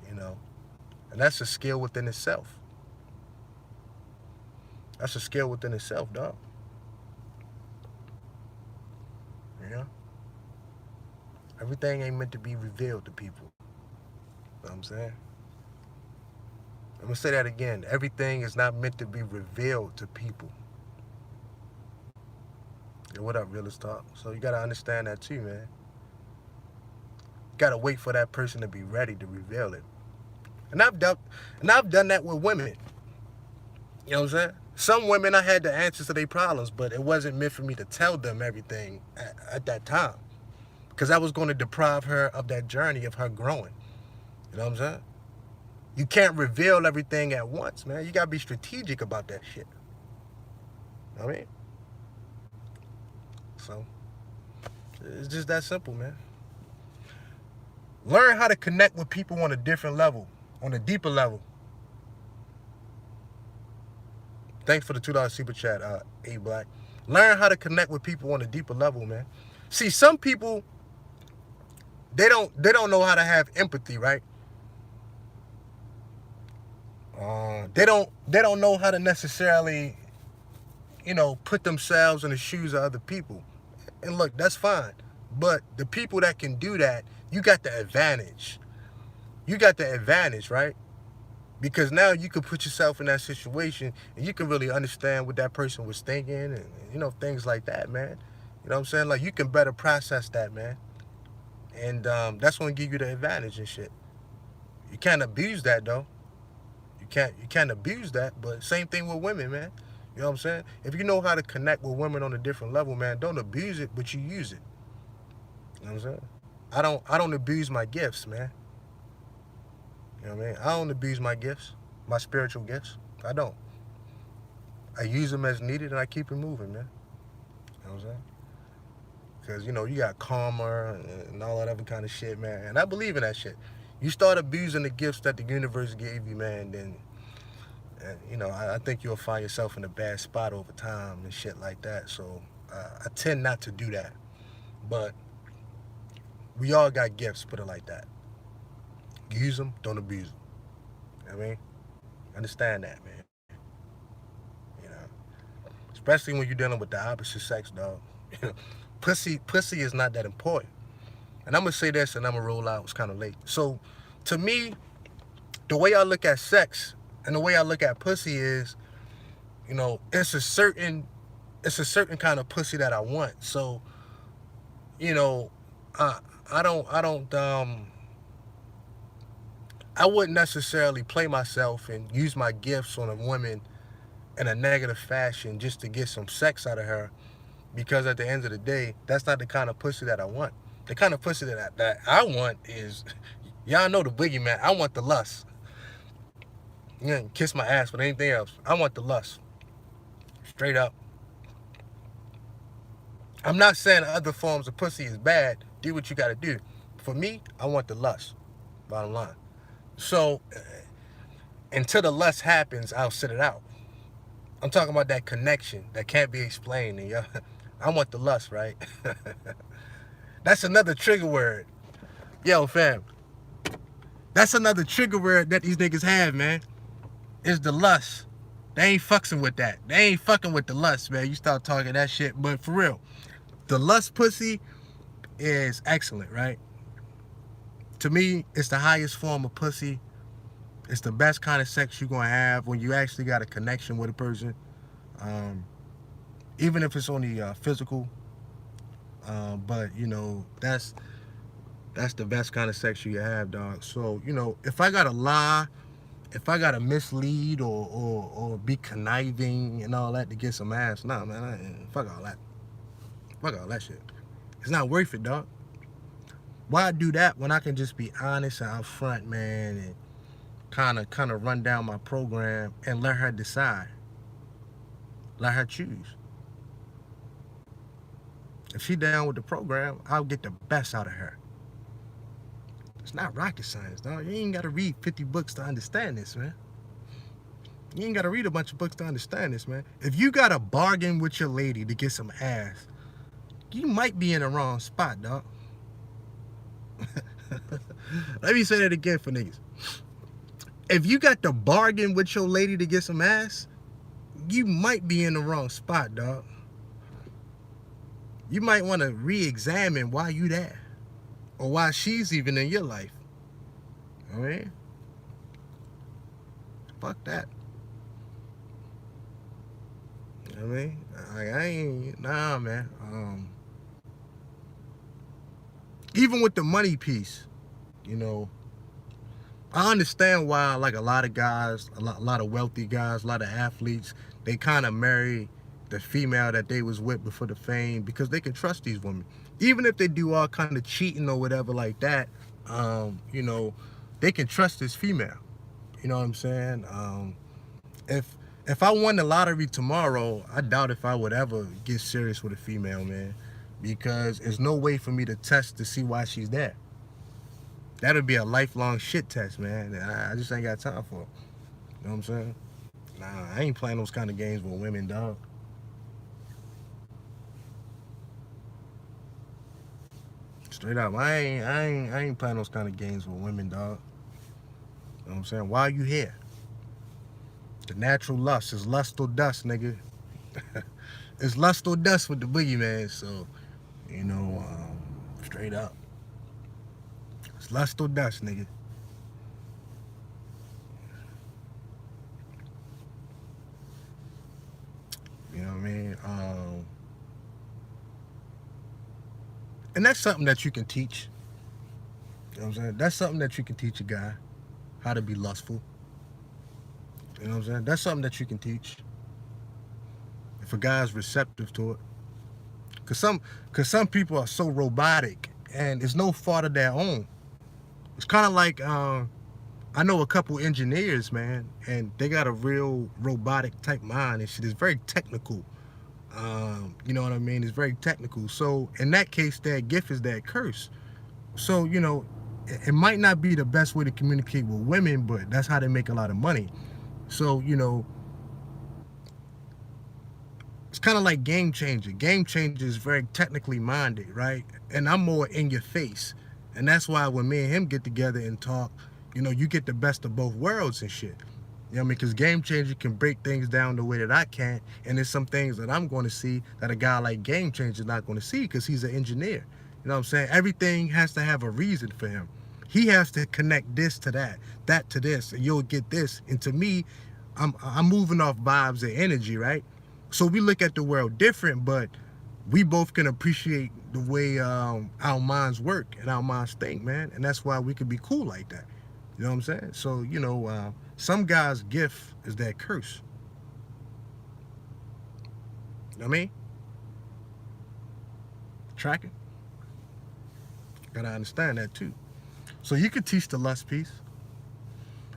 And that's a skill within itself. That's a skill within itself, dog. Everything ain't meant to be revealed to people. You know what I'm saying? I'm going to say that again. Everything is not meant to be revealed to people. Yeah, what up, Realist Talk? So you got to understand that too, man. You got to wait for that person to be ready to reveal it. And I've done that with women. You know what I'm saying? Some women, I had the answers to their problems, but it wasn't meant for me to tell them everything at that time. Because I was going to deprive her of that journey of her growing. You know what I'm saying? You can't reveal everything at once, man. You got to be strategic about that shit. You know what I mean? So, it's just that simple, man. Learn how to connect with people on a different level, on a deeper level. Thanks for the $2 super chat, A Black. Learn how to connect with people on a deeper level, man. See, some people, they don't know how to have empathy, right? They don't know how to necessarily, put themselves in the shoes of other people. And look, that's fine. But the people that can do that, you got the advantage. You got the advantage, right? Because now you can put yourself in that situation and you can really understand what that person was thinking and things like that, man. You know what I'm saying? Like, you can better process that, man. And that's going to give you the advantage and shit. You can't abuse that, though. You can't abuse that, but same thing with women, man. You know what I'm saying? If you know how to connect with women on a different level, man, don't abuse it, but you use it. You know what I'm saying? I don't abuse my gifts, man. You know what I mean? I don't abuse my gifts, my spiritual gifts. I don't. I use them as needed and I keep it moving, man. You know what I'm saying? Because, you got karma and all that other kind of shit, man. And I believe in that shit. You start abusing the gifts that the universe gave you, man, then, I think you'll find yourself in a bad spot over time and shit like that. So I tend not to do that. But we all got gifts, put it like that. Use them, don't abuse them. You know what I mean? Understand that, man. Especially when you're dealing with the opposite sex, dog. Pussy is not that important. And I'm going to say this and I'm going to roll out. It's kind of late. So, to me, the way I look at sex and the way I look at pussy is, it's a certain kind of pussy that I want. So, I wouldn't necessarily play myself and use my gifts on a woman in a negative fashion just to get some sex out of her, because at the end of the day, that's not the kind of pussy that I want. The kind of pussy that I want is, y'all know the boogie, man. I want the lust. You can kiss my ass with anything else. I want the lust. Straight up. I'm not saying other forms of pussy is bad. Do what you got to do. For me, I want the lust. Bottom line. So, until the lust happens, I'll sit it out. I'm talking about that connection that can't be explained. And I want the lust, right? That's another trigger word. Yo, fam. That's another trigger word that these niggas have, man. Is the lust. They ain't fucking with that. They ain't fucking with the lust, man. You start talking that shit. But for real, the lust pussy is excellent, right? To me, it's the highest form of pussy. It's the best kind of sex you're going to have when you actually got a connection with a person. Even if it's only physical. But, that's the best kind of sex you can have, dog. So, if I got to lie, if I got to mislead or be conniving and all that to get some ass, nah, man, fuck all that. Fuck all that shit. It's not worth it, dog. Why do that when I can just be honest and upfront, man, and kind of run down my program and let her decide. Let her choose. If she down with the program, I'll get the best out of her. It's not rocket science, dog. You ain't got to read 50 books to understand this, man. You ain't got to read a bunch of books to understand this, man. If you got to bargain with your lady to get some ass, you might be in the wrong spot, dog. Let me say that again for niggas. If you got to bargain with your lady to get some ass, you might be in the wrong spot, dog. You might want to re-examine why you there. Or why she's even in your life. I mean, fuck that. I mean, I ain't, nah, man. Even with the money piece, I understand why, like, a lot of guys, a lot of wealthy guys, a lot of athletes, they kind of marry the female that they was with before the fame because they can trust these women. Even if they do all kind of cheating or whatever like that, they can trust this female. You know what I'm saying? If I won the lottery tomorrow, I doubt if I would ever get serious with a female, man, because there's no way for me to test to see why she's there. That'll be a lifelong shit test, man. I just ain't got time for it. You know what I'm saying? Nah, I ain't playing those kind of games with women, dog. Straight up, I ain't playing those kind of games with women, dog. You know what I'm saying? Why are you here? The natural lust is lust or dust, nigga. It's lust or dust with the boogie, man. So, Straight up. It's lust or dust, nigga. You know what I mean? And that's something that you can teach. You know what I'm saying? That's something that you can teach a guy, how to be lustful. You know what I'm saying? That's something that you can teach. If a guy's receptive to it. Cause some people are so robotic and it's no fault of their own. It's kind of like I know a couple engineers, man, and they got a real robotic type mind and shit. It's very technical. You know what I mean? It's very technical. So in that case, their gift is their curse. So, you know, it might not be the best way to communicate with women, but that's how they make a lot of money. So, you know, it's kind of like Game Changer. Game Changer is very technically minded, right? And I'm more in your face. And that's why when me and him get together and talk, you know, you get the best of both worlds and shit. You know what I mean? Because Game Changer can break things down the way that I can't. And there's some things that I'm going to see that a guy like Game Changer is not going to see because he's an engineer. You know what I'm saying? Everything has to have a reason for him. He has to connect this to that to this, and you'll get this. And to me, I'm moving off vibes and energy, right? So we look at the world different, but we both can appreciate the way our minds work and our minds think, man. And that's why we can be cool like that. You know what I'm saying? So, you know, some guys' gift is their curse. You know what I mean? Tracking? Gotta understand that too. So you could teach the lust piece.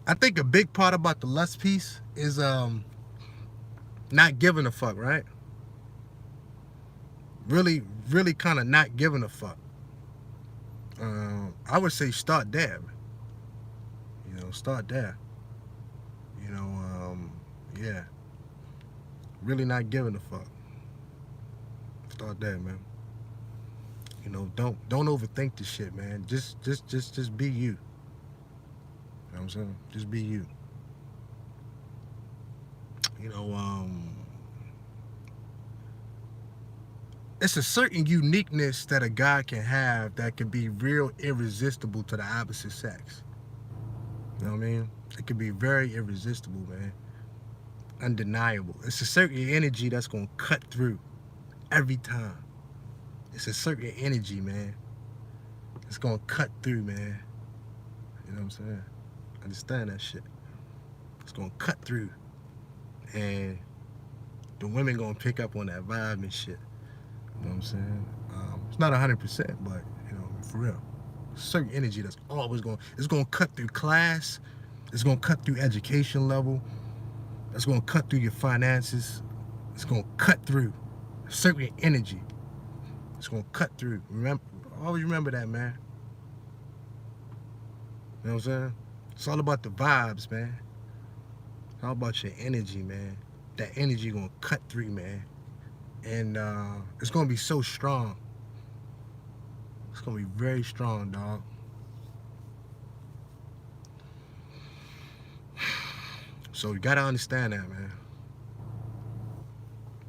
I think a big part about the lust piece is not giving a fuck, right? Really kind of not giving a fuck. I would say start there. You know, start there. You know, yeah. Really not giving a fuck. Start there, man. You know, don't overthink this shit, man. Just be you. You know what I'm saying? Just be you. You know, it's a certain uniqueness that a guy can have that can be real irresistible to the opposite sex. You know what I mean? It can be very irresistible, man. Undeniable. It's a certain energy that's gonna cut through every time. It's a certain energy, man. It's gonna cut through, man. You know what I'm saying? Understand that shit. It's gonna cut through. And the women gonna pick up on that vibe and shit. You know what I'm saying? It's not 100%, but, you know, for real. Certain energy that's always it's gonna cut through class. It's gonna cut through education level. It's gonna cut through your finances. It's gonna cut through certain energy. It's gonna cut through. Always remember that, man. You know what I'm saying? It's all about the vibes, man. It's all about your energy, man. That energy gonna cut through, man. And it's gonna be so strong. It's gonna be very strong, dog. So you gotta understand that, man.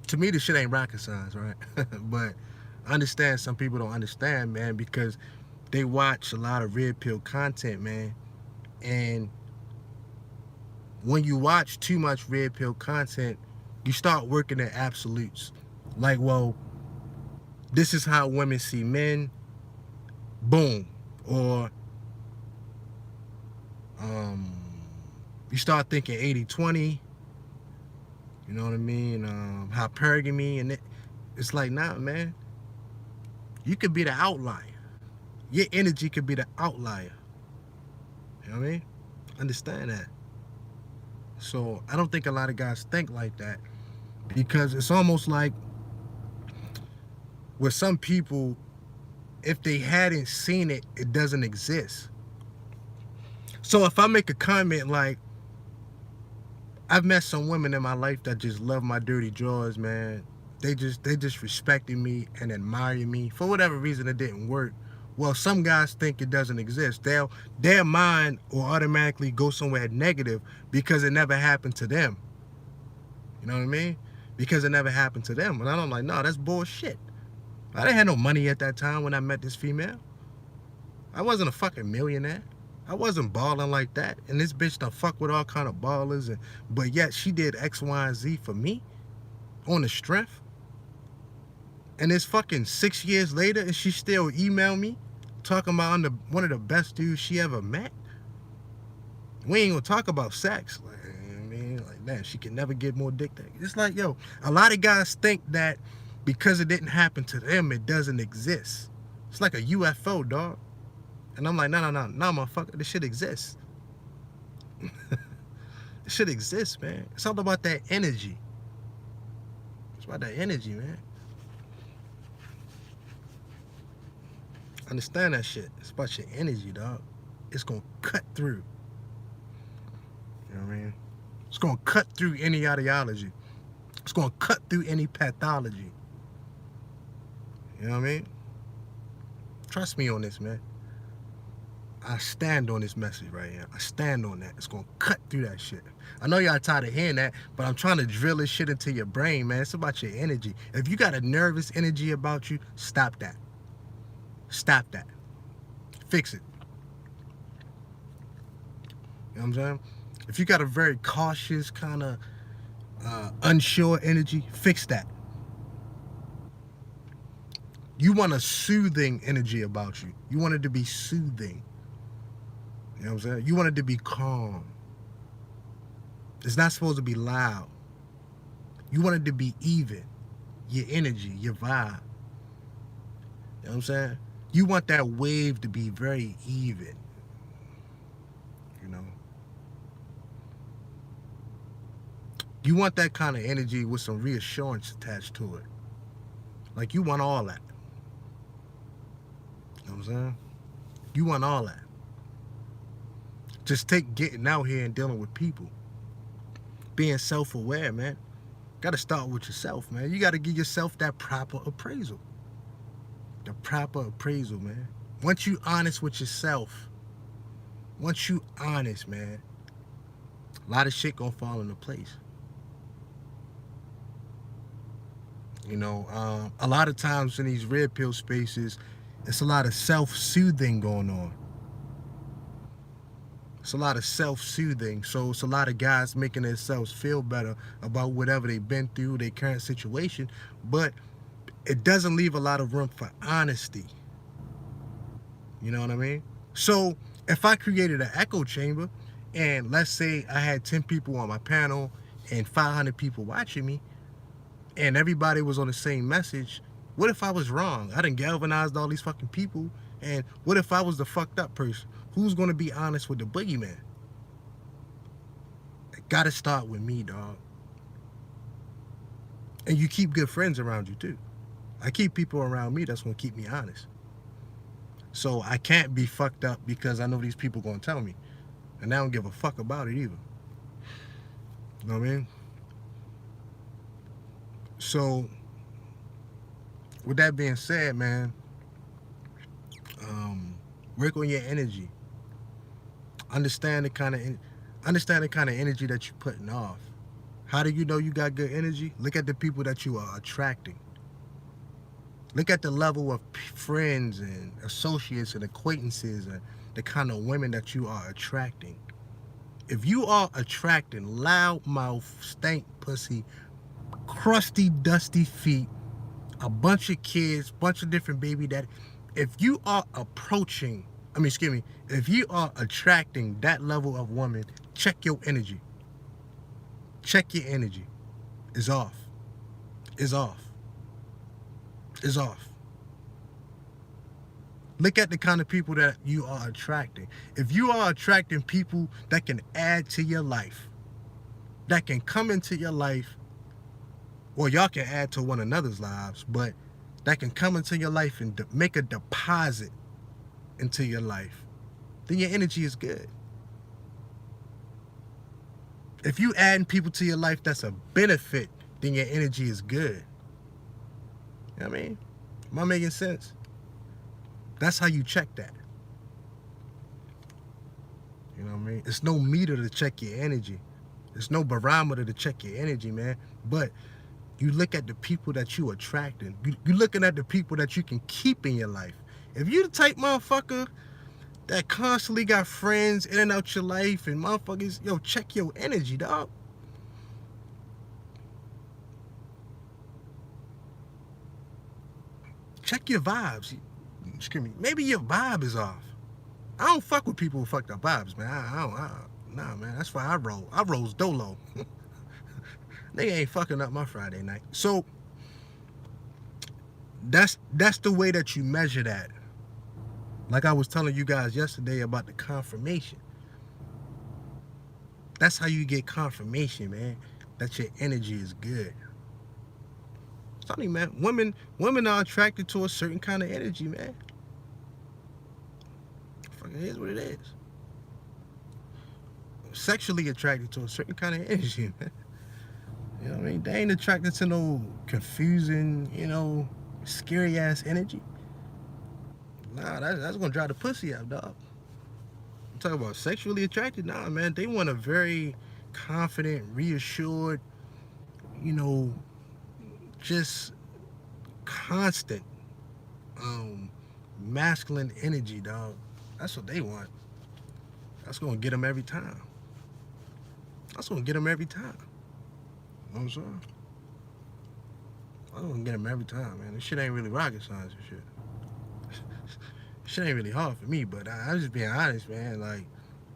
To me, this shit ain't rocket science, right? But I understand some people don't understand, man, because they watch a lot of red pill content, man. And when you watch too much red pill content, you start working at absolutes. Like, well, this is how women see men. Boom. Or you start thinking 80-20. You know what I mean? Hypergamy, and it's like, nah, man. You could be the outlier. Your energy could be the outlier. You know what I mean? Understand that. So I don't think a lot of guys think like that, because it's almost like with some people, if they hadn't seen it, it doesn't exist. So if I make a comment like, I've met some women in my life that just love my dirty drawers, man. They just respected me and admired me. For whatever reason, it didn't work. Well, some guys think it doesn't exist. Their mind will automatically go somewhere negative because it never happened to them. You know what I mean? Because it never happened to them. And I'm like, no, that's bullshit. I didn't have no money at that time when I met this female. I wasn't a fucking millionaire. I wasn't balling like that. And this bitch done fuck with all kind of ballers. But yet she did X, Y, and Z for me on the strength. And it's fucking 6 years later and she still email me talking about I'm one of the best dudes she ever met. We ain't gonna talk about sex. Like, I mean, like, man, she can never get more dick. It's like, yo, a lot of guys think that because it didn't happen to them, it doesn't exist. It's like a UFO, dog. And I'm like, no, motherfucker, this shit exists. This shit exists, man. It's all about that energy. It's about that energy, man. Understand that shit. It's about your energy, dog. It's gonna cut through. You know what I mean? It's gonna cut through any ideology. It's gonna cut through any pathology. You know what I mean? Trust me on this, man. I stand on this message right here. I stand on that. It's gonna cut through that shit. I know y'all tired of hearing that, but I'm trying to drill this shit into your brain, man. It's about your energy. If you got a nervous energy about you, stop that. Stop that. Fix it. You know what I'm saying? If you got a very cautious, kind of unsure energy, fix that. You want a soothing energy about you. You want it to be soothing. You know what I'm saying? You want it to be calm. It's not supposed to be loud. You want it to be even. Your energy, your vibe. You know what I'm saying? You want that wave to be very even. You know? You want that kind of energy with some reassurance attached to it. Like, you want all that. You know what I'm saying? You want all that. Just take getting out here and dealing with people. Being self-aware, man. Got to start with yourself, man. You got to give yourself that proper appraisal. The proper appraisal, man. Once you honest with yourself, once you honest, man, a lot of shit gonna fall into place. You know, a lot of times in these red pill spaces, it's a lot of self-soothing going on. It's a lot of self-soothing. So it's a lot of guys making themselves feel better about whatever they've been through, their current situation. But it doesn't leave a lot of room for honesty. You know what I mean? So if I created an echo chamber and let's say I had 10 people on my panel and 500 people watching me and everybody was on the same message, what if I was wrong? I done galvanized all these fucking people, and what if I was the fucked up person? Who's gonna be honest with the boogeyman? It gotta start with me, dog. And you keep good friends around you too. I keep people around me that's gonna keep me honest. So I can't be fucked up because I know these people gonna tell me. And I don't give a fuck about it either. You know what I mean? So with that being said, man, work on your energy. Understand the kind of energy that you're putting off. How do you know you got good energy? Look at the people that you are attracting. Look at the level of friends and associates and acquaintances and the kind of women that you are attracting. If you are attracting loudmouth, stank pussy, crusty, dusty feet, a bunch of kids, bunch of different baby daddy, if you are if you are attracting that level of woman, check your energy. Check your energy. It's off. It's off. It's off. Look at the kind of people that you are attracting. If you are attracting people that can add to your life, that can come into your life, or y'all can add to one another's lives, but that can come into your life and make a deposit into your life, then your energy is good. If you adding people to your life that's a benefit, then your energy is good. You know what I mean? Am I making sense? That's how you check that. You know what I mean? It's no meter to check your energy. There's no barometer to check your energy, man. But You look at the people that you attracting. You looking at the people that you can keep in your life. If you the type motherfucker that constantly got friends in and out your life and motherfuckers, yo, check your energy, dog. Check your vibes. Excuse me. Maybe your vibe is off. I don't fuck with people who fucked up vibes, man. Nah, man. That's why I roll. I rolls dolo. They ain't fucking up my Friday night. So that's the way that you measure that. Like I was telling you guys yesterday about the confirmation. That's how you get confirmation, man, that your energy is good. Something, man. Women are attracted to a certain kind of energy, man. Fucking here's what it is. Sexually attracted to a certain kind of energy, man. You know what I mean? They ain't attracted to no confusing, scary ass energy. Nah, that's gonna drive the pussy out, dog. I'm talking about sexually attracted. Nah, man, they want a very confident, reassured, just constant, masculine energy, dog. That's what they want. That's gonna get them every time. That's gonna get them every time. You know what I'm saying? I'm gonna get them every time, man. This shit ain't really rocket science and shit. Shit ain't really hard for me, but I'm just being honest, man. Like,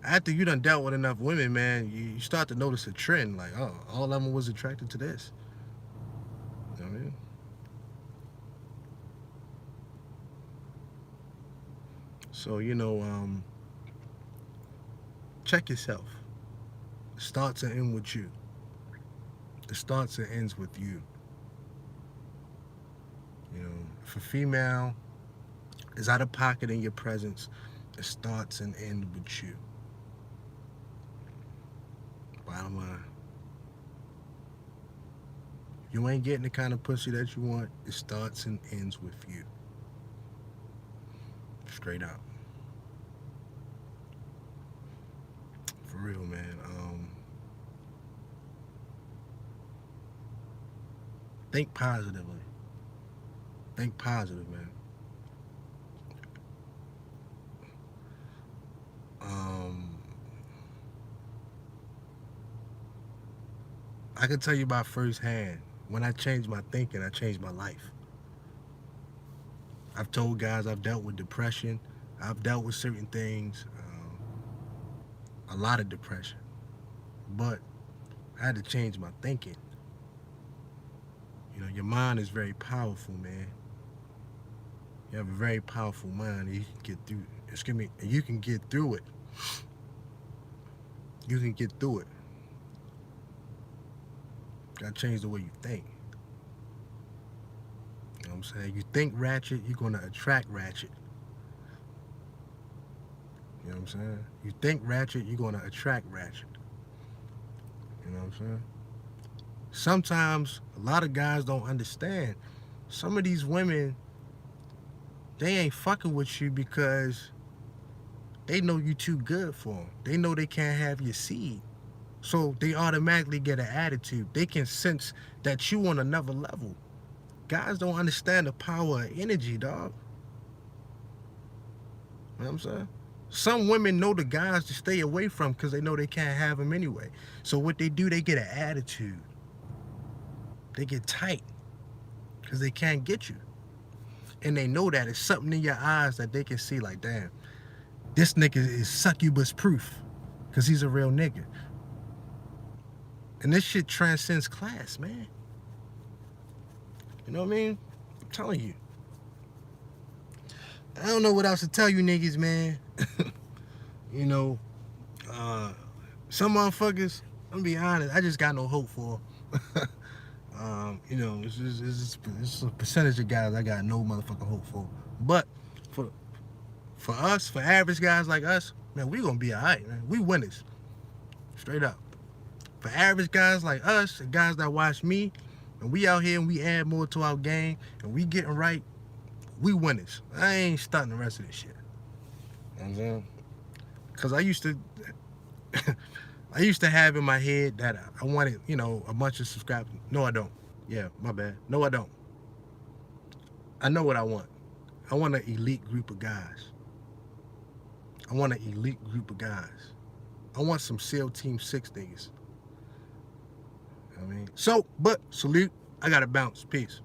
after you done dealt with enough women, man, you start to notice a trend. Like, oh, all of them was attracted to this. You know what I mean? So, check yourself. It starts and ends with you. It starts and ends with you. If a female is out of pocket in your presence, it starts and ends with you. Bottom line. If you ain't getting the kind of pussy that you want, it starts and ends with you. Straight up. For real, man. Think positively. Think positive, man. I can tell you about firsthand. When I changed my thinking, I changed my life. I've told guys I've dealt with depression. I've dealt with certain things. A lot of depression. But I had to change my thinking. Your mind is very powerful, man. You have a very powerful mind, and you can get through. You can get through it. You can get through it. Gotta change the way you think. You know what I'm saying? You think ratchet, you're gonna attract ratchet. You know what I'm saying? You think ratchet, you're gonna attract ratchet. You know what I'm saying? Sometimes a lot of guys don't understand. Some of these women, they ain't fucking with you because they know you too good for them. They know they can't have your seed. So they automatically get an attitude. They can sense that you on another level. Guys don't understand the power of energy, dog. You know what I'm saying? Some women know the guys to stay away from because they know they can't have them anyway. So what they do, they get an attitude. They get tight because they can't get you. And they know that it's something in your eyes that they can see like, damn, this nigga is succubus proof because he's a real nigga. And this shit transcends class, man. You know what I mean? I'm telling you. I don't know what else to tell you niggas, man. Some motherfuckers, I'm gonna be honest, I just got no hope for. It's a percentage of guys I got no motherfucking hope for. But for us, for average guys like us, man, we gonna be alright, man. We winners. Straight up. For average guys like us, and guys that watch me, and we out here and we add more to our game, and we getting right, we winners. I ain't starting the rest of this shit. You know what I'm saying? Because I used to have in my head that I wanted, a bunch of subscribers. No, I don't. Yeah, my bad. No, I don't. I know what I want. I want an elite group of guys. I want an elite group of guys. I want some SEAL Team 6 niggas. I mean, so, but salute. I gotta bounce. Peace.